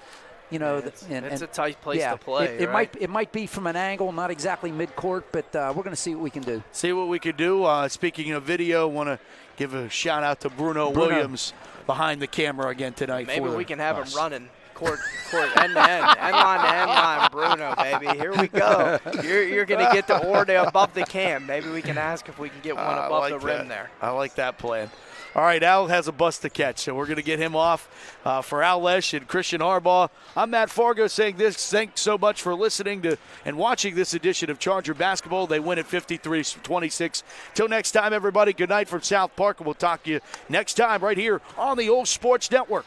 It's a tight place to play. It might be from an angle, not exactly mid-court, but we're going to see what we can do. See what we can do. Speaking of video, want to give a shout-out to Bruno Williams behind the camera again tonight. Maybe we can have him running court end to end, end line to end line, Bruno, baby. Here we go. You're going to get the order above the cam. Maybe we can ask if we can get one above the rim there. I like that plan. All right, Al has a bus to catch, so we're going to get him off. For OLSH and Christian Harbaugh, I'm Matt Fargo saying this. Thanks so much for listening to and watching this edition of Charger Basketball. They win at 53-26. Till next time, everybody, good night from South Park, and we'll talk to you next time right here on the OLSH Sports Network.